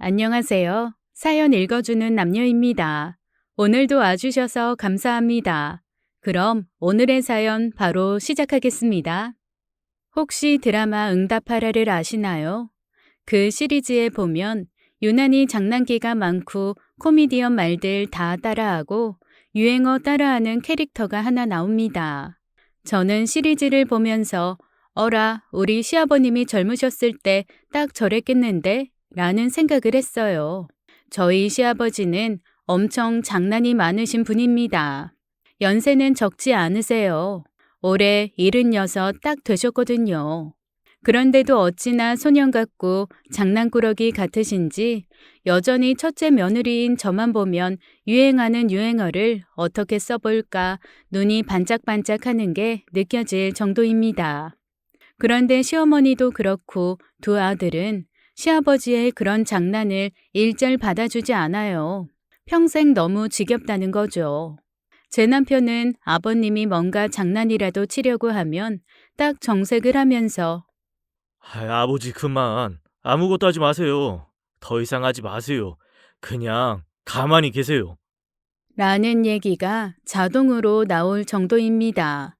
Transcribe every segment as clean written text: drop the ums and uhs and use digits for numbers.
안녕하세요. 사연 읽어주는 남녀입니다. 오늘도 와주셔서 감사합니다. 그럼 오늘의 사연 바로 시작하겠습니다. 혹시 드라마 응답하라를 아시나요? 그 시리즈에 보면 유난히 장난기가 많고 코미디언 말들 다 따라하고 유행어 따라하는 캐릭터가 하나 나옵니다. 저는 시리즈를 보면서 어라, 우리 시아버님이 젊으셨을 때 딱 저랬겠는데? 라는 생각을 했어요. 저희 시아버지는 엄청 장난이 많으신 분입니다. 연세는 적지 않으세요. 올해 76 딱 되셨거든요. 그런데도 어찌나 소년 같고 장난꾸러기 같으신지 여전히 첫째 며느리인 저만 보면 유행하는 유행어를 어떻게 써볼까 눈이 반짝반짝 하는 게 느껴질 정도입니다. 그런데 시어머니도 그렇고 두 아들은 시아버지의 그런 장난을 일절 받아주지 않아요. 평생 너무 지겹다는 거죠. 제 남편은 아버님이 뭔가 장난이라도 치려고 하면 딱 정색을 하면서 아버지 그만. 아무것도 하지 마세요. 더 이상 하지 마세요. 그냥 가만히 계세요. 라는 얘기가 자동으로 나올 정도입니다.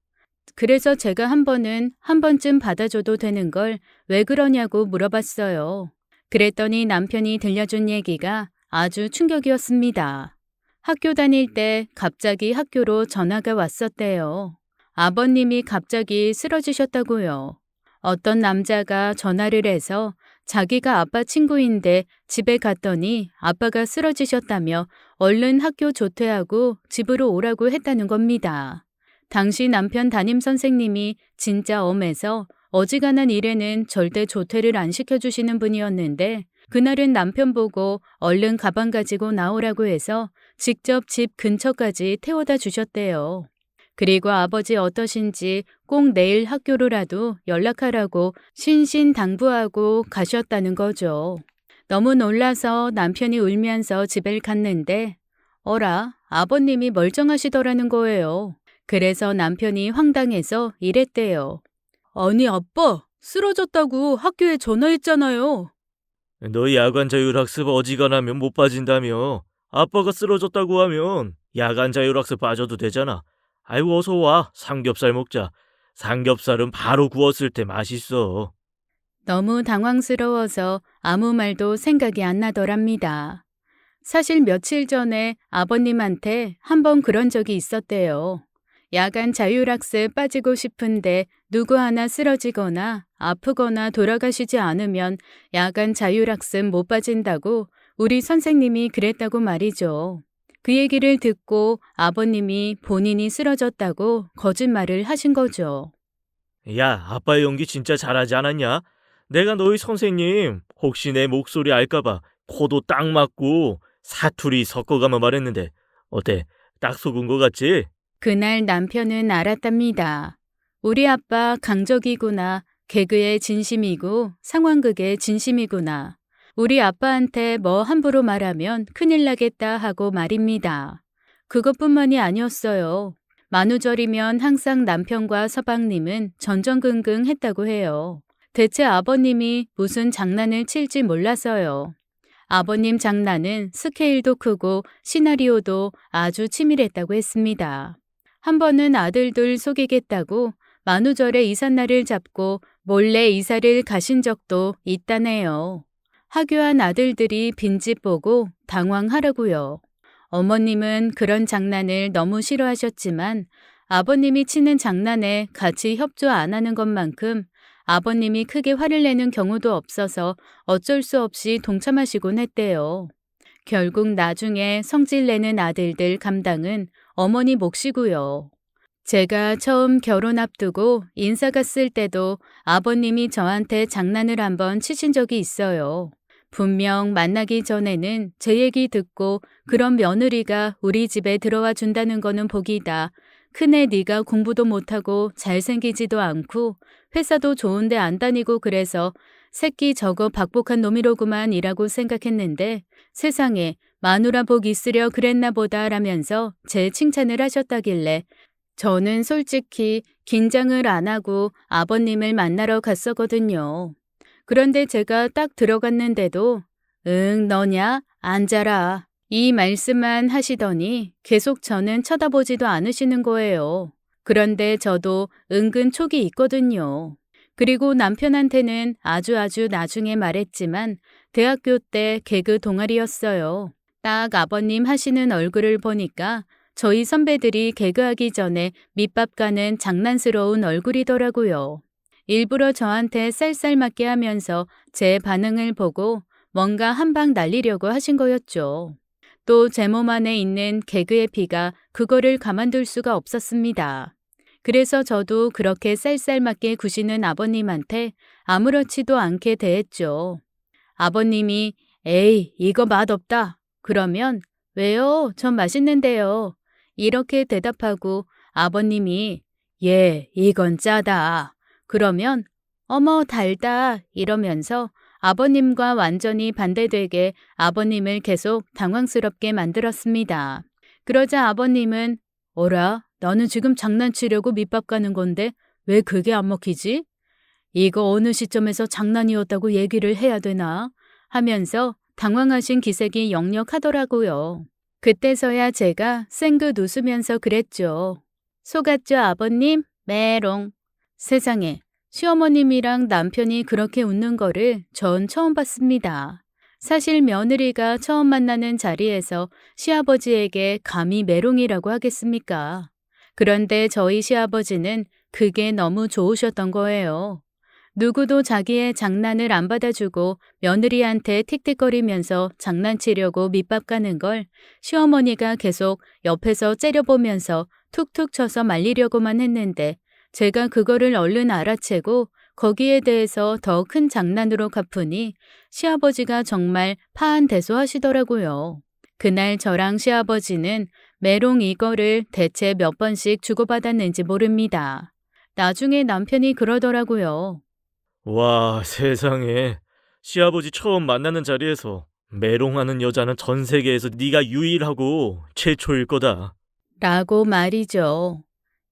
그래서 제가 한 번쯤 받아줘도 되는 걸 왜 그러냐고 물어봤어요. 그랬더니 남편이 들려준 얘기가 아주 충격이었습니다. 학교 다닐 때 갑자기 학교로 전화가 왔었대요. 아버님이 갑자기 쓰러지셨다고요. 어떤 남자가 전화를 해서 자기가 아빠 친구인데 집에 갔더니 아빠가 쓰러지셨다며 얼른 학교 조퇴하고 집으로 오라고 했다는 겁니다. 당시 남편 담임 선생님이 진짜 엄해서 어지간한 일에는 절대 조퇴를 안 시켜주시는 분이었는데 그날은 남편 보고 얼른 가방 가지고 나오라고 해서 직접 집 근처까지 태워다 주셨대요. 그리고 아버지 어떠신지 꼭 내일 학교로라도 연락하라고 신신당부하고 가셨다는 거죠. 너무 놀라서 남편이 울면서 집에 갔는데 어라, 아버님이 멀쩡하시더라는 거예요. 그래서 남편이 황당해서 이랬대요. 아니 아빠, 쓰러졌다고 학교에 전화했잖아요. 너 야간 자율학습 어지간하면 못 빠진다며. 아빠가 쓰러졌다고 하면 야간 자율학습 빠져도 되잖아. 아이고 어서 와. 삼겹살 먹자. 삼겹살은 바로 구웠을 때 맛있어. 너무 당황스러워서 아무 말도 생각이 안 나더랍니다. 사실 며칠 전에 아버님한테 한번 그런 적이 있었대요. 야간 자율학습 빠지고 싶은데 누구 하나 쓰러지거나 아프거나 돌아가시지 않으면 야간 자율학습 못 빠진다고 우리 선생님이 그랬다고 말이죠. 그 얘기를 듣고 아버님이 본인이 쓰러졌다고 거짓말을 하신 거죠. 야, 아빠 연기 진짜 잘하지 않았냐? 내가 너희 선생님 혹시 내 목소리 알까봐 코도 딱 맞고 사투리 섞어가며 말했는데 어때? 딱 속은 거 같지? 그날 남편은 알았답니다. 우리 아빠 강적이구나. 개그의 진심이고 상황극의 진심이구나. 우리 아빠한테 뭐 함부로 말하면 큰일 나겠다 하고 말입니다. 그것뿐만이 아니었어요. 만우절이면 항상 남편과 서방님은 전전긍긍 했다고 해요. 대체 아버님이 무슨 장난을 칠지 몰라서요. 아버님 장난은 스케일도 크고 시나리오도 아주 치밀했다고 했습니다. 한 번은 아들들 속이겠다고 만우절에 이삿날을 잡고 몰래 이사를 가신 적도 있다네요. 하교한 아들들이 빈집 보고 당황하라고요. 어머님은 그런 장난을 너무 싫어하셨지만 아버님이 치는 장난에 같이 협조 안 하는 것만큼 아버님이 크게 화를 내는 경우도 없어서 어쩔 수 없이 동참하시곤 했대요. 결국 나중에 성질내는 아들들 감당은 어머니 몫이고요. 제가 처음 결혼 앞두고 인사 갔을 때도 아버님이 저한테 장난을 한번 치신 적이 있어요. 분명 만나기 전에는 제 얘기 듣고 그런 며느리가 우리 집에 들어와 준다는 거는 복이다. 큰애 네가 공부도 못하고 잘생기지도 않고 회사도 좋은데 안 다니고 그래서 새끼 저거 박복한 놈이로구만 이라고 생각했는데 세상에 마누라 복 있으려 그랬나 보다 라면서 제 칭찬을 하셨다길래 저는 솔직히 긴장을 안 하고 아버님을 만나러 갔었거든요. 그런데 제가 딱 들어갔는데도 응, 너냐? 앉아라. 이 말씀만 하시더니 계속 저는 쳐다보지도 않으시는 거예요. 그런데 저도 은근 촉이 있거든요. 그리고 남편한테는 아주 나중에 말했지만 대학교 때 개그 동아리였어요. 딱 아버님 하시는 얼굴을 보니까 저희 선배들이 개그하기 전에 밑밥 가는 장난스러운 얼굴이더라고요. 일부러 저한테 쌀쌀맞게 하면서 제 반응을 보고 뭔가 한 방 날리려고 하신 거였죠. 또 제 몸 안에 있는 개그의 피가 그거를 가만둘 수가 없었습니다. 그래서 저도 그렇게 쌀쌀맞게 구시는 아버님한테 아무렇지도 않게 대했죠. 아버님이 에이, 이거 맛없다. 그러면 왜요? 전 맛있는데요. 이렇게 대답하고 아버님이 예, 이건 짜다. 그러면 어머, 달다. 이러면서 아버님과 완전히 반대되게 아버님을 계속 당황스럽게 만들었습니다. 그러자 아버님은 어라, 나는 지금 장난치려고 밑밥 가는 건데 왜 그게 안 먹히지? 이거 어느 시점에서 장난이었다고 얘기를 해야 되나? 하면서 당황하신 기색이 역력하더라고요. 그때서야 제가 쌩긋 웃으면서 그랬죠. 속았죠, 아버님? 메롱. 세상에, 시어머님이랑 남편이 그렇게 웃는 거를 전 처음 봤습니다. 사실 며느리가 처음 만나는 자리에서 시아버지에게 감히 메롱이라고 하겠습니까? 그런데 저희 시아버지는 그게 너무 좋으셨던 거예요. 누구도 자기의 장난을 안 받아주고 며느리한테 틱틱거리면서 장난치려고 밑밥 가는 걸 시어머니가 계속 옆에서 째려보면서 툭툭 쳐서 말리려고만 했는데 제가 그거를 얼른 알아채고 거기에 대해서 더 큰 장난으로 갚으니 시아버지가 정말 파한대소하시더라고요. 그날 저랑 시아버지는 메롱 이거를 대체 몇 번씩 주고받았는지 모릅니다. 나중에 남편이 그러더라고요. 와, 세상에. 시아버지 처음 만나는 자리에서 메롱하는 여자는 전 세계에서 네가 유일하고 최초일 거다. 라고 말이죠.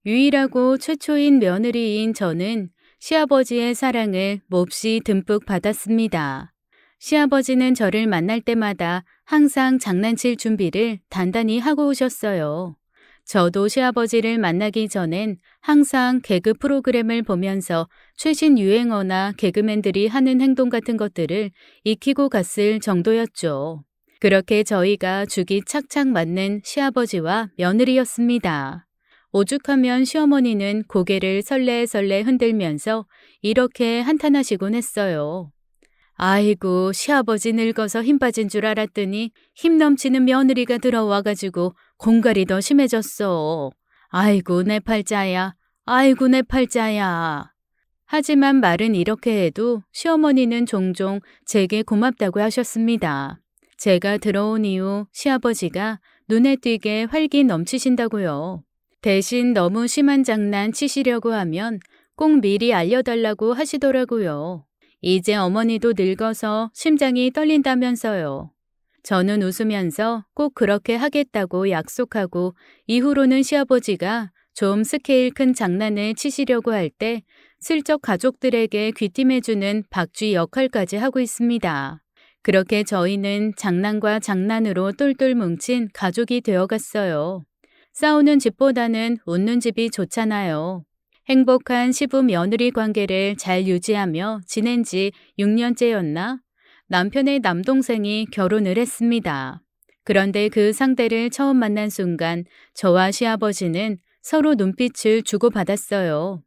유일하고 최초인 며느리인 저는 시아버지의 사랑을 몹시 듬뿍 받았습니다. 시아버지는 저를 만날 때마다 항상 장난칠 준비를 단단히 하고 오셨어요. 저도 시아버지를 만나기 전엔 항상 개그 프로그램을 보면서 최신 유행어나 개그맨들이 하는 행동 같은 것들을 익히고 갔을 정도였죠. 그렇게 저희가 죽이 착착 맞는 시아버지와 며느리였습니다. 오죽하면 시어머니는 고개를 설레설레 흔들면서 이렇게 한탄하시곤 했어요. 아이고, 시아버지 늙어서 힘 빠진 줄 알았더니 힘 넘치는 며느리가 들어와가지고 공갈이 더 심해졌어. 아이고, 내 팔자야. 아이고, 내 팔자야. 하지만 말은 이렇게 해도 시어머니는 종종 제게 고맙다고 하셨습니다. 제가 들어온 이후 시아버지가 눈에 띄게 활기 넘치신다고요. 대신 너무 심한 장난 치시려고 하면 꼭 미리 알려달라고 하시더라고요. 이제 어머니도 늙어서 심장이 떨린다면서요. 저는 웃으면서 꼭 그렇게 하겠다고 약속하고 이후로는 시아버지가 좀 스케일 큰 장난을 치시려고 할 때 슬쩍 가족들에게 귀띔해주는 박쥐 역할까지 하고 있습니다. 그렇게 저희는 장난과 장난으로 똘똘 뭉친 가족이 되어갔어요. 싸우는 집보다는 웃는 집이 좋잖아요. 행복한 시부 며느리 관계를 잘 유지하며 지낸 지 6년째였나? 남편의 남동생이 결혼을 했습니다. 그런데 그 상대를 처음 만난 순간 저와 시아버지는 서로 눈빛을 주고받았어요.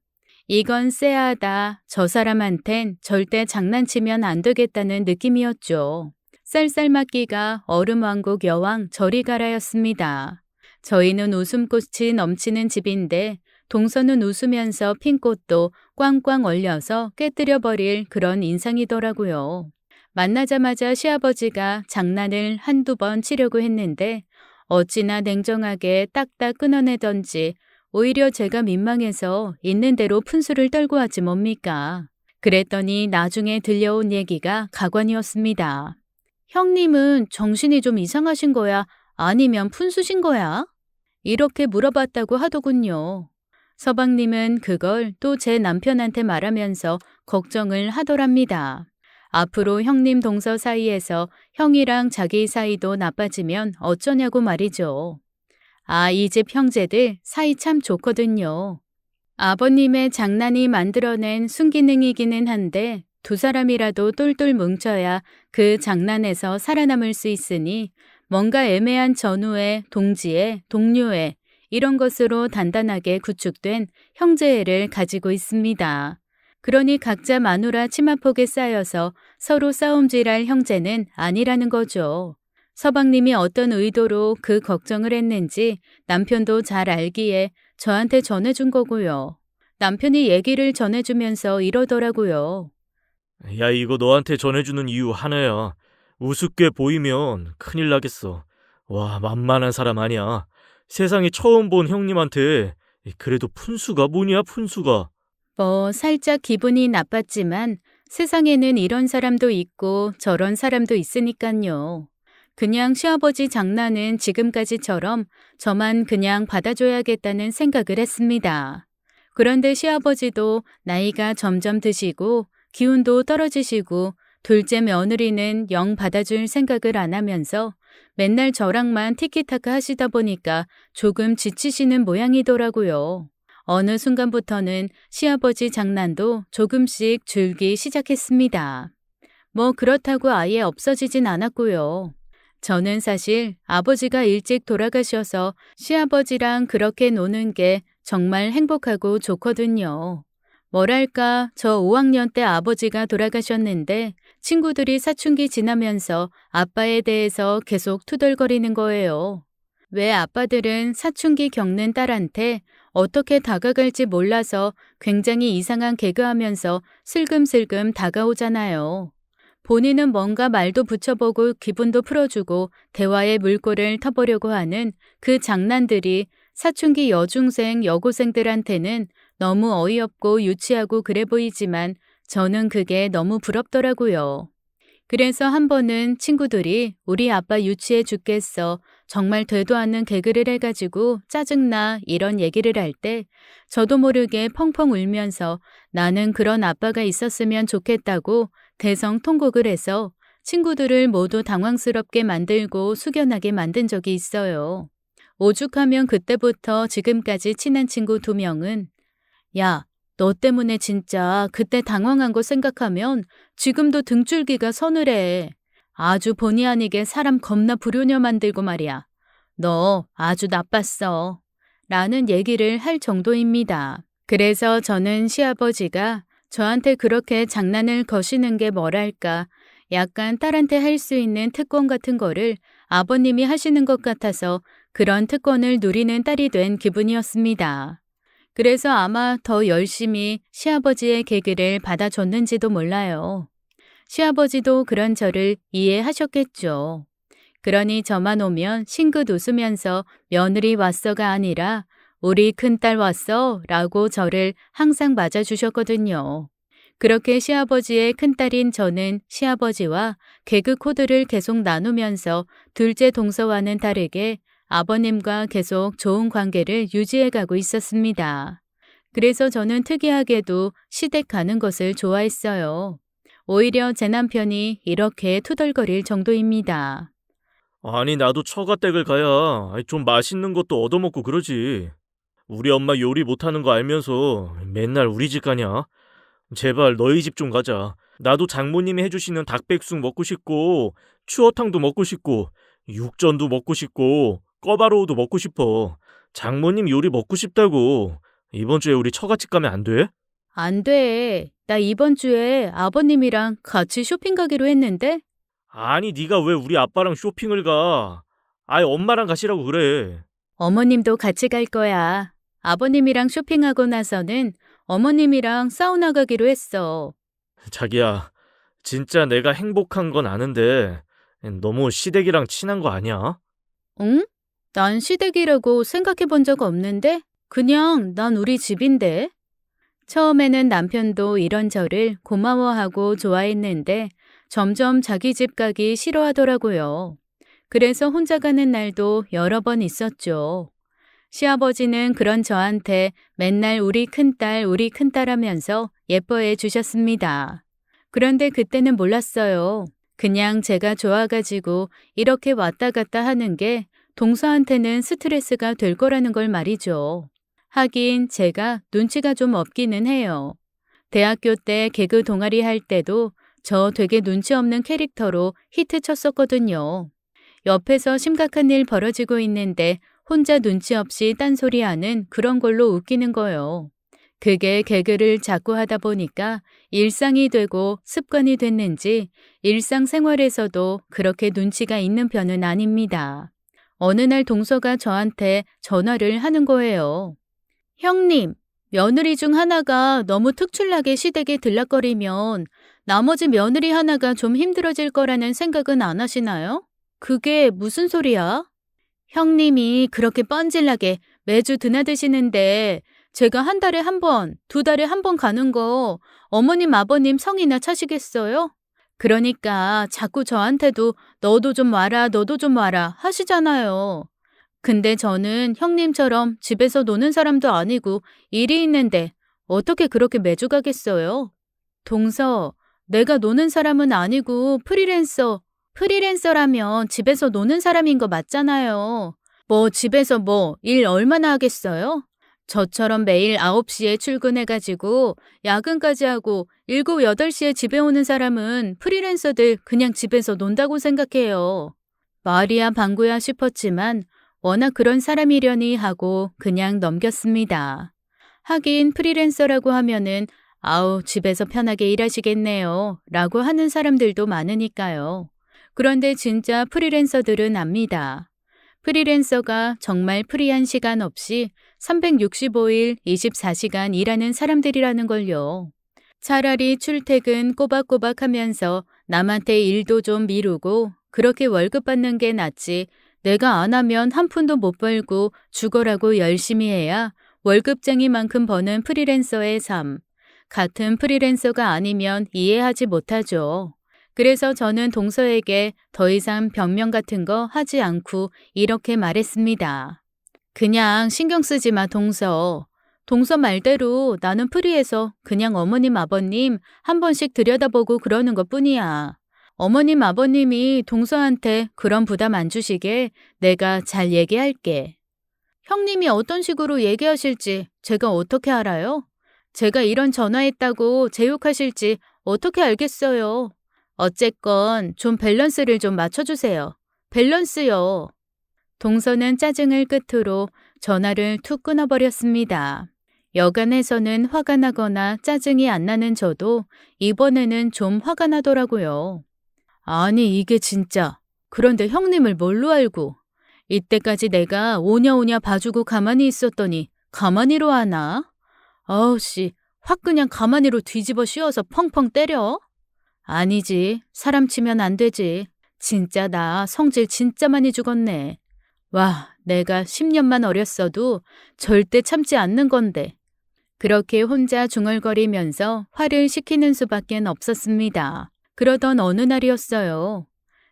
이건 쎄하다. 저 사람한텐 절대 장난치면 안 되겠다는 느낌이었죠. 쌀쌀맞기가 얼음왕국 여왕 저리 가라였습니다. 저희는 웃음꽃이 넘치는 집인데 동서는 웃으면서 핀 꽃도 꽝꽝 얼려서 깨뜨려버릴 그런 인상이더라고요. 만나자마자 시아버지가 장난을 한두 번 치려고 했는데 어찌나 냉정하게 딱딱 끊어내던지 오히려 제가 민망해서 있는 대로 푼수를 떨고 하지 뭡니까. 그랬더니 나중에 들려온 얘기가 가관이었습니다. 형님은 정신이 좀 이상하신 거야? 아니면 푼수신 거야? 이렇게 물어봤다고 하더군요. 서방님은 그걸 또 제 남편한테 말하면서 걱정을 하더랍니다. 앞으로 형님 동서 사이에서 형이랑 자기 사이도 나빠지면 어쩌냐고 말이죠. 아, 이 집 형제들 사이 참 좋거든요. 아버님의 장난이 만들어낸 순기능이기는 한데 두 사람이라도 똘똘 뭉쳐야 그 장난에서 살아남을 수 있으니 뭔가 애매한 전우애, 동지애, 동료애 이런 것으로 단단하게 구축된 형제애를 가지고 있습니다. 그러니 각자 마누라 치마폭에 쌓여서 서로 싸움질할 형제는 아니라는 거죠. 서방님이 어떤 의도로 그 걱정을 했는지 남편도 잘 알기에 저한테 전해준 거고요. 남편이 얘기를 전해주면서 이러더라고요. 야, 이거 너한테 전해주는 이유 하나야. 우습게 보이면 큰일 나겠어. 와, 만만한 사람 아니야. 세상에 처음 본 형님한테 그래도 푼수가 뭐냐, 푼수가. 뭐 살짝 기분이 나빴지만 세상에는 이런 사람도 있고 저런 사람도 있으니깐요. 그냥 시아버지 장난은 지금까지처럼 저만 그냥 받아줘야겠다는 생각을 했습니다. 그런데 시아버지도 나이가 점점 드시고 기운도 떨어지시고 둘째 며느리는 영 받아줄 생각을 안 하면서 맨날 저랑만 티키타카 하시다 보니까 조금 지치시는 모양이더라고요. 어느 순간부터는 시아버지 장난도 조금씩 줄기 시작했습니다. 뭐 그렇다고 아예 없어지진 않았고요. 저는 사실 아버지가 일찍 돌아가셔서 시아버지랑 그렇게 노는 게 정말 행복하고 좋거든요. 뭐랄까, 저 5학년 때 아버지가 돌아가셨는데 친구들이 사춘기 지나면서 아빠에 대해서 계속 투덜거리는 거예요. 왜 아빠들은 사춘기 겪는 딸한테 어떻게 다가갈지 몰라서 굉장히 이상한 개그하면서 슬금슬금 다가오잖아요. 본인은 뭔가 말도 붙여보고 기분도 풀어주고 대화의 물꼬를 터보려고 하는 그 장난들이 사춘기 여중생, 여고생들한테는 너무 어이없고 유치하고 그래 보이지만 저는 그게 너무 부럽더라고요. 그래서 한 번은 친구들이 우리 아빠 유치해 죽겠어. 정말 되도 않는 개그를 해가지고 짜증나 이런 얘기를 할 때 저도 모르게 펑펑 울면서 나는 그런 아빠가 있었으면 좋겠다고 대성통곡을 해서 친구들을 모두 당황스럽게 만들고 숙연하게 만든 적이 있어요. 오죽하면 그때부터 지금까지 친한 친구 2명은 야, 너 때문에 진짜 그때 당황한 거 생각하면 지금도 등줄기가 서늘해. 아주 본의 아니게 사람 겁나 불효녀 만들고 말이야. 너 아주 나빴어. 라는 얘기를 할 정도입니다. 그래서 저는 시아버지가 저한테 그렇게 장난을 거시는 게 뭐랄까 약간 딸한테 할 수 있는 특권 같은 거를 아버님이 하시는 것 같아서 그런 특권을 누리는 딸이 된 기분이었습니다. 그래서 아마 더 열심히 시아버지의 개그를 받아줬는지도 몰라요. 시아버지도 그런 저를 이해하셨겠죠. 그러니 저만 오면 싱긋 웃으면서 며느리 왔어가 아니라 우리 큰딸 왔어 라고 저를 항상 맞아주셨거든요. 그렇게 시아버지의 큰딸인 저는 시아버지와 개그 코드를 계속 나누면서 둘째 동서와는 다르게 아버님과 계속 좋은 관계를 유지해가고 있었습니다. 그래서 저는 특이하게도 시댁 가는 것을 좋아했어요. 오히려 제 남편이 이렇게 투덜거릴 정도입니다. 아니, 나도 처가댁을 가야 좀 맛있는 것도 얻어먹고 그러지. 우리 엄마 요리 못하는 거 알면서 맨날 우리 집 가냐? 제발 너희 집 좀 가자. 나도 장모님이 해주시는 닭백숙 먹고 싶고 추어탕도 먹고 싶고 육전도 먹고 싶고 꿔바로우도 먹고 싶어. 장모님 요리 먹고 싶다고. 이번 주에 우리 처갓집 가면 안 돼? 안 돼. 나 이번 주에 아버님이랑 같이 쇼핑 가기로 했는데? 아니, 네가 왜 우리 아빠랑 쇼핑을 가? 아예 엄마랑 가시라고 그래. 어머님도 같이 갈 거야. 아버님이랑 쇼핑하고 나서는 어머님이랑 사우나 가기로 했어. 자기야, 진짜 내가 행복한 건 아는데 너무 시댁이랑 친한 거 아니야? 응? 난 시댁이라고 생각해 본 적 없는데? 그냥 난 우리 집인데? 처음에는 남편도 이런 저를 고마워하고 좋아했는데 점점 자기 집 가기 싫어하더라고요. 그래서 혼자 가는 날도 여러 번 있었죠. 시아버지는 그런 저한테 맨날 우리 큰딸 하면서 예뻐해 주셨습니다. 그런데 그때는 몰랐어요. 그냥 제가 좋아가지고 이렇게 왔다 갔다 하는 게 동서한테는 스트레스가 될 거라는 걸 말이죠. 하긴 제가 눈치가 좀 없기는 해요. 대학교 때 개그 동아리 할 때도 저 되게 눈치 없는 캐릭터로 히트 쳤었거든요. 옆에서 심각한 일 벌어지고 있는데 혼자 눈치 없이 딴소리하는 그런 걸로 웃기는 거요. 그게 개그를 자꾸 하다 보니까 일상이 되고 습관이 됐는지 일상생활에서도 그렇게 눈치가 있는 편은 아닙니다. 어느 날 동서가 저한테 전화를 하는 거예요. 형님, 며느리 중 하나가 너무 특출나게 시댁에 들락거리면 나머지 며느리 하나가 좀 힘들어질 거라는 생각은 안 하시나요? 그게 무슨 소리야? 형님이 그렇게 뻔질나게 매주 드나드시는데 제가 한 달에 한 번, 두 달에 한 번 가는 거 어머님, 아버님 성이나 차시겠어요? 그러니까 자꾸 저한테도 너도 좀 와라, 너도 좀 와라 하시잖아요. 근데 저는 형님처럼 집에서 노는 사람도 아니고 일이 있는데 어떻게 그렇게 매주 가겠어요? 동서, 내가 노는 사람은 아니고 프리랜서라면 집에서 노는 사람인 거 맞잖아요. 뭐 집에서 뭐 일 얼마나 하겠어요? 저처럼 매일 9시에 출근해가지고 야근까지 하고 7, 8시에 집에 오는 사람은 프리랜서들 그냥 집에서 논다고 생각해요. 말이야 방구야 싶었지만 워낙 그런 사람이려니 하고 그냥 넘겼습니다. 하긴 프리랜서라고 하면은 아우 집에서 편하게 일하시겠네요 라고 하는 사람들도 많으니까요. 그런데 진짜 프리랜서들은 압니다. 프리랜서가 정말 프리한 시간 없이 365일 24시간 일하는 사람들이라는 걸요. 차라리 출퇴근 꼬박꼬박 하면서 남한테 일도 좀 미루고 그렇게 월급 받는 게 낫지 내가 안 하면 한 푼도 못 벌고 죽어라고 열심히 해야 월급쟁이만큼 버는 프리랜서의 삶. 같은 프리랜서가 아니면 이해하지 못하죠. 그래서 저는 동서에게 더 이상 변명 같은 거 하지 않고 이렇게 말했습니다. 그냥 신경 쓰지 마, 동서. 동서 말대로 나는 프리해서 그냥 어머님, 아버님 한 번씩 들여다보고 그러는 것 뿐이야. 어머님, 아버님이 동서한테 그런 부담 안 주시게 내가 잘 얘기할게. 형님이 어떤 식으로 얘기하실지 제가 어떻게 알아요? 제가 이런 전화했다고 제욕하실지 어떻게 알겠어요? 어쨌건 좀 밸런스를 좀 맞춰주세요. 밸런스요. 동서는 짜증을 끝으로 전화를 툭 끊어버렸습니다. 여간해서는 화가 나거나 짜증이 안 나는 저도 이번에는 좀 화가 나더라고요. 아니 이게 진짜. 그런데 형님을 뭘로 알고. 이때까지 내가 오냐오냐 봐주고 가만히 있었더니 가만히로 하나? 아우씨 확 그냥 가만히로 뒤집어 씌워서 펑펑 때려? 아니지. 사람 치면 안 되지. 진짜 나 성질 진짜 많이 죽었네. 와, 내가 10년만 어렸어도 절대 참지 않는 건데. 그렇게 혼자 중얼거리면서 화를 식히는 수밖에 없었습니다. 그러던 어느 날이었어요.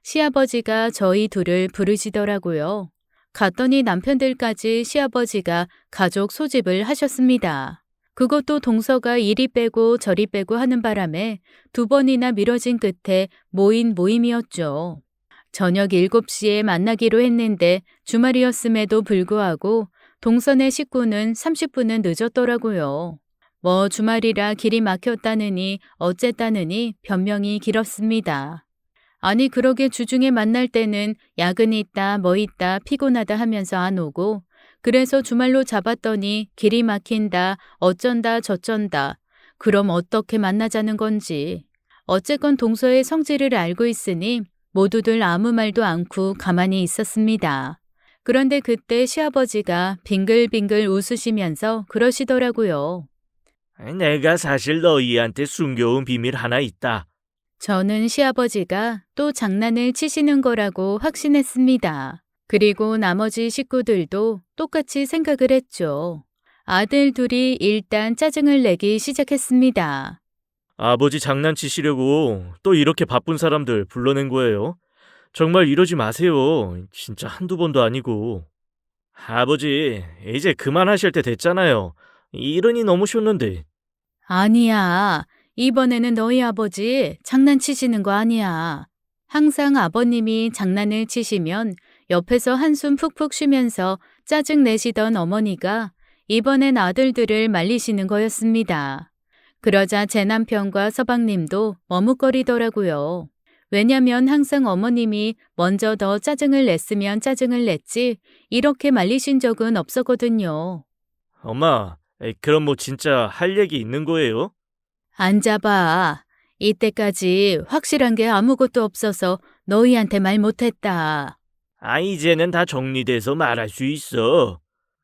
시아버지가 저희 둘을 부르시더라고요. 갔더니 남편들까지 시아버지가 가족 소집을 하셨습니다. 그것도 동서가 이리 빼고 저리 빼고 하는 바람에 2번이나 미뤄진 끝에 모인 모임이었죠. 저녁 7시에 만나기로 했는데 주말이었음에도 불구하고 동선의 식구는 30분은 늦었더라고요. 뭐 주말이라 길이 막혔다느니 어쨌다느니 변명이 길었습니다. 아니 그러게 주중에 만날 때는 야근이 있다 뭐 있다 피곤하다 하면서 안 오고 그래서 주말로 잡았더니 길이 막힌다 어쩐다 저쩐다. 그럼 어떻게 만나자는 건지. 어쨌건 동서의 성질을 알고 있으니 모두들 아무 말도 않고 가만히 있었습니다. 그런데 그때 시아버지가 빙글빙글 웃으시면서 그러시더라고요. 내가 사실 너희한테 숨겨온 비밀 하나 있다. 저는 시아버지가 또 장난을 치시는 거라고 확신했습니다. 그리고 나머지 식구들도 똑같이 생각을 했죠. 아들 둘이 일단 짜증을 내기 시작했습니다. 아버지 장난치시려고 또 이렇게 바쁜 사람들 불러낸 거예요? 정말 이러지 마세요. 진짜 한두 번도 아니고. 아버지, 이제 그만하실 때 됐잖아요. 이른이 너무 쉬웠는데. 아니야. 이번에는 너희 아버지 장난치시는 거 아니야. 항상 아버님이 장난을 치시면 옆에서 한숨 푹푹 쉬면서 짜증 내시던 어머니가 이번엔 아들들을 말리시는 거였습니다. 그러자 제 남편과 서방님도 머뭇거리더라고요. 왜냐면 항상 어머님이 먼저 더 짜증을 냈으면 짜증을 냈지 이렇게 말리신 적은 없었거든요. 엄마, 그럼 뭐 진짜 할 얘기 있는 거예요? 앉아봐. 이때까지 확실한 게 아무것도 없어서 너희한테 말 못했다. 이제는 다 정리돼서 말할 수 있어.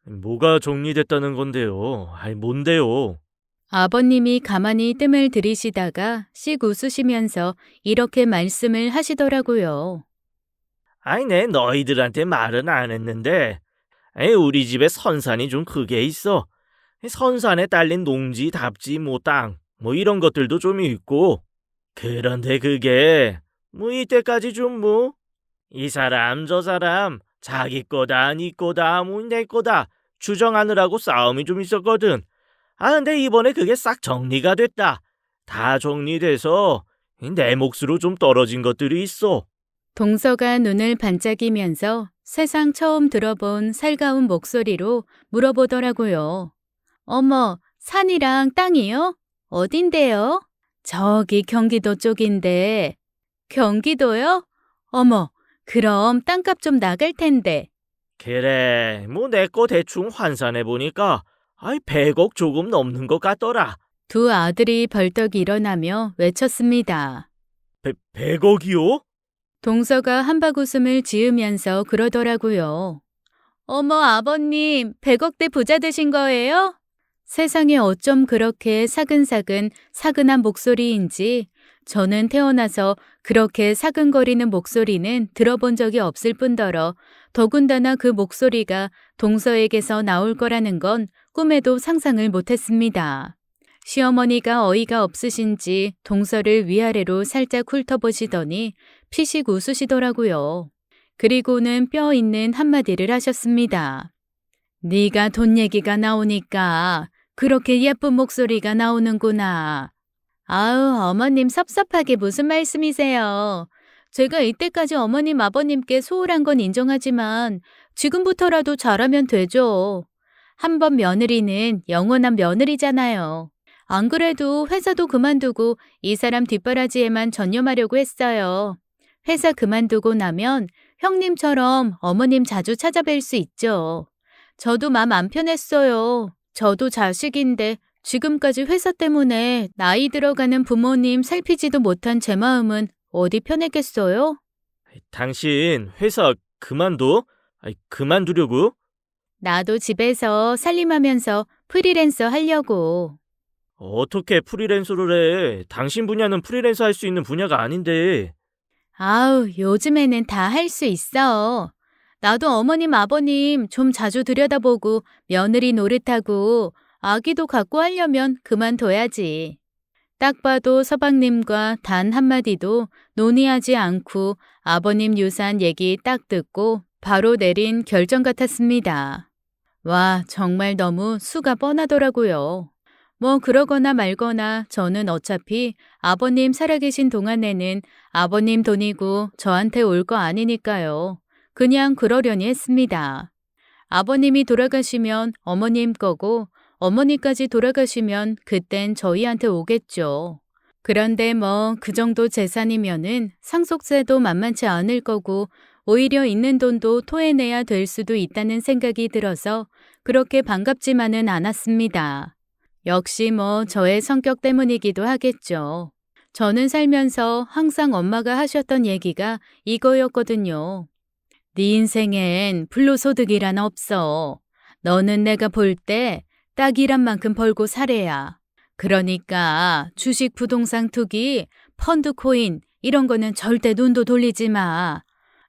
뭐가 정리됐다는 건데요? 뭔데요? 아버님이 가만히 뜸을 들이시다가 씩 웃으시면서 이렇게 말씀을 하시더라고요. 내 너희들한테 말은 안 했는데, 우리 집에 선산이 좀 크게 있어. 선산에 딸린 농지, 답지, 땅, 이런 것들도 좀 있고. 그런데 그게, 이때까지 좀 이 사람, 저 사람, 자기 거다, 니 거다, 내 거다, 주정하느라고 싸움이 좀 있었거든. 근데 이번에 그게 싹 정리가 됐다. 다 정리돼서 내 몫으로 좀 떨어진 것들이 있어. 동서가 눈을 반짝이면서 세상 처음 들어본 살가운 목소리로 물어보더라고요. 어머, 산이랑 땅이요? 어딘데요? 저기 경기도 쪽인데. 경기도요? 어머, 그럼 땅값 좀 나갈 텐데. 그래, 내 거 대충 환산해보니까 100억 조금 넘는 것 같더라. 두 아들이 벌떡 일어나며 외쳤습니다. 100억이요? 동서가 한박웃음을 지으면서 그러더라고요. 어머, 아버님, 100억대 부자 되신 거예요? 세상에 어쩜 그렇게 사근사근 사근한 목소리인지 저는 태어나서 그렇게 사근거리는 목소리는 들어본 적이 없을 뿐더러 더군다나 그 목소리가 동서에게서 나올 거라는 건 꿈에도 상상을 못했습니다. 시어머니가 어이가 없으신지 동서를 위아래로 살짝 훑어보시더니 피식 웃으시더라고요. 그리고는 뼈 있는 한마디를 하셨습니다. 네가 돈 얘기가 나오니까 그렇게 예쁜 목소리가 나오는구나. 아우, 어머님 섭섭하게 무슨 말씀이세요. 제가 이때까지 어머님 아버님께 소홀한 건 인정하지만 지금부터라도 잘하면 되죠. 한 번 며느리는 영원한 며느리잖아요. 안 그래도 회사도 그만두고 이 사람 뒷바라지에만 전념하려고 했어요. 회사 그만두고 나면 형님처럼 어머님 자주 찾아뵐 수 있죠. 저도 마음 안 편했어요. 저도 자식인데 지금까지 회사 때문에 나이 들어가는 부모님 살피지도 못한 제 마음은 어디 편했겠어요? 당신 회사 그만둬? 그만두려고? 나도 집에서 살림하면서 프리랜서 하려고. 어떻게 프리랜서를 해? 당신 분야는 프리랜서 할 수 있는 분야가 아닌데. 아우, 요즘에는 다 할 수 있어. 나도 어머님, 아버님 좀 자주 들여다보고 며느리 노릇하고 아기도 갖고 하려면 그만둬야지. 딱 봐도 서방님과 단 한마디도 논의하지 않고 아버님 유산 얘기 딱 듣고 바로 내린 결정 같았습니다. 와, 정말 너무 수가 뻔하더라고요. 뭐 그러거나 말거나 저는 어차피 아버님 살아계신 동안에는 아버님 돈이고 저한테 올 거 아니니까요. 그냥 그러려니 했습니다. 아버님이 돌아가시면 어머님 거고 어머니까지 돌아가시면 그땐 저희한테 오겠죠. 그런데 뭐 그 정도 재산이면은 상속세도 만만치 않을 거고 오히려 있는 돈도 토해내야 될 수도 있다는 생각이 들어서 그렇게 반갑지만은 않았습니다. 역시 뭐 저의 성격 때문이기도 하겠죠. 저는 살면서 항상 엄마가 하셨던 얘기가 이거였거든요. 네 인생엔 불로소득이란 없어. 너는 내가 볼 때 딱 일한 만큼 벌고 살아야. 그러니까 주식, 부동산 투기, 펀드, 코인 이런 거는 절대 눈도 돌리지 마.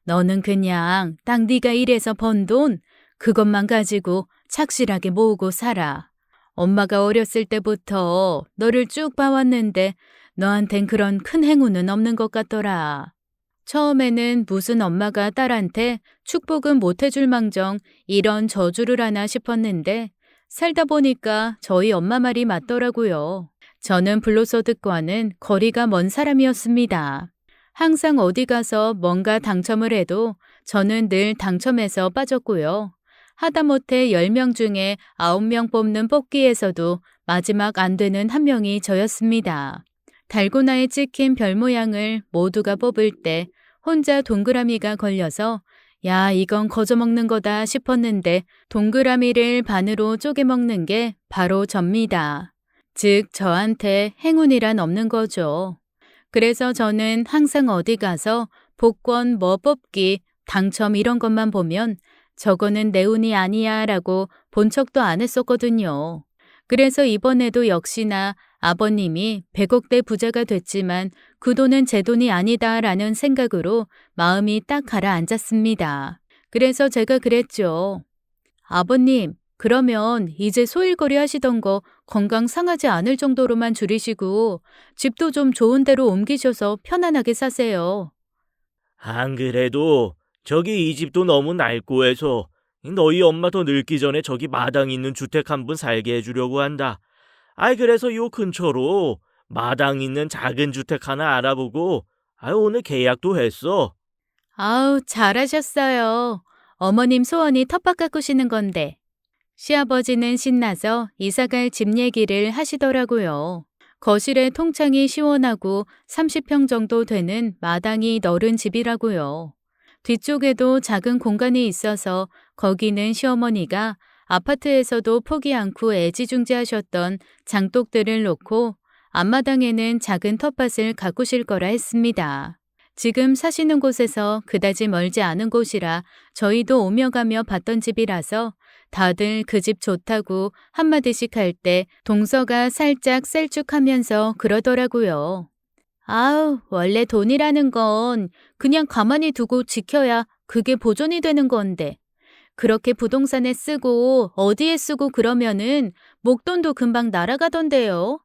너는 그냥 딱 네가 일해서 번 돈 그것만 가지고 착실하게 모으고 살아. 엄마가 어렸을 때부터 너를 쭉 봐왔는데 너한텐 그런 큰 행운은 없는 것 같더라. 처음에는 무슨 엄마가 딸한테 축복은 못 해줄 망정 이런 저주를 하나 싶었는데 살다 보니까 저희 엄마 말이 맞더라고요. 저는 불로소득과는 거리가 먼 사람이었습니다. 항상 어디 가서 뭔가 당첨을 해도 저는 늘 당첨에서 빠졌고요. 하다못해 10명 중에 9명 뽑는 뽑기에서도 마지막 안 되는 한 명이 저였습니다. 달고나에 찍힌 별 모양을 모두가 뽑을 때 혼자 동그라미가 걸려서 야, 이건 거저 먹는 거다 싶었는데 동그라미를 반으로 쪼개 먹는 게 바로 접니다. 즉, 저한테 행운이란 없는 거죠. 그래서 저는 항상 어디 가서 복권 뭐 뽑기, 당첨 이런 것만 보면 저거는 내 운이 아니야 라고 본 척도 안 했었거든요. 그래서 이번에도 역시나 아버님이 100억대 부자가 됐지만 그 돈은 제 돈이 아니다 라는 생각으로 마음이 딱 가라앉았습니다. 그래서 제가 그랬죠. 아버님, 그러면 이제 소일거리 하시던 거 건강 상하지 않을 정도로만 줄이시고 집도 좀 좋은 데로 옮기셔서 편안하게 사세요. 안 그래도 저기 이 집도 너무 낡고 해서 너희 엄마 더 늙기 전에 저기 마당 있는 주택 한 분 살게 해주려고 한다. 아이 그래서 요 근처로 마당 있는 작은 주택 하나 알아보고 오늘 계약도 했어. 아우, 잘하셨어요. 어머님 소원이 텃밭 가꾸시는 건데. 시아버지는 신나서 이사갈 집 얘기를 하시더라고요. 거실에 통창이 시원하고 30평 정도 되는 마당이 넓은 집이라고요. 뒤쪽에도 작은 공간이 있어서 거기는 시어머니가 아파트에서도 포기 않고 애지중지하셨던 장독들을 놓고 앞마당에는 작은 텃밭을 가꾸실 거라 했습니다. 지금 사시는 곳에서 그다지 멀지 않은 곳이라 저희도 오며 가며 봤던 집이라서 다들 그 집 좋다고 한마디씩 할 때 동서가 살짝 셀쭉하면서 그러더라고요. 아우, 원래 돈이라는 건 그냥 가만히 두고 지켜야 그게 보존이 되는 건데. 그렇게 부동산에 쓰고 어디에 쓰고 그러면은 목돈도 금방 날아가던데요.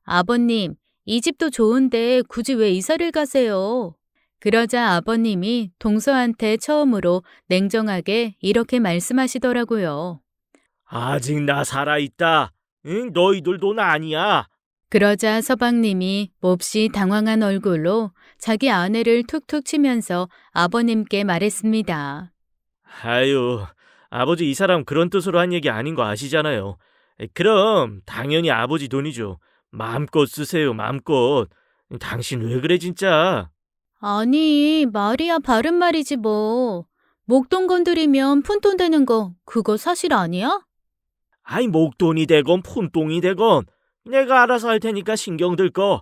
아버님, 이 집도 좋은데 굳이 왜 이사를 가세요? 그러자 아버님이 동서한테 처음으로 냉정하게 이렇게 말씀하시더라고요. 아직 나 살아있다. 응, 너희들 돈 아니야. 그러자 서방님이 몹시 당황한 얼굴로 자기 아내를 툭툭 치면서 아버님께 말했습니다. 아유, 아버지 이 사람 그런 뜻으로 한 얘기 아닌 거 아시잖아요. 그럼 당연히 아버지 돈이죠. 마음껏 쓰세요, 마음껏. 당신 왜 그래 진짜? 아니, 말이야 바른 말이지 뭐. 목돈 건드리면 푼돈 되는 거 그거 사실 아니야? 아이 목돈이 되건 푼돈이 되건 내가 알아서 할 테니까 신경 들 거.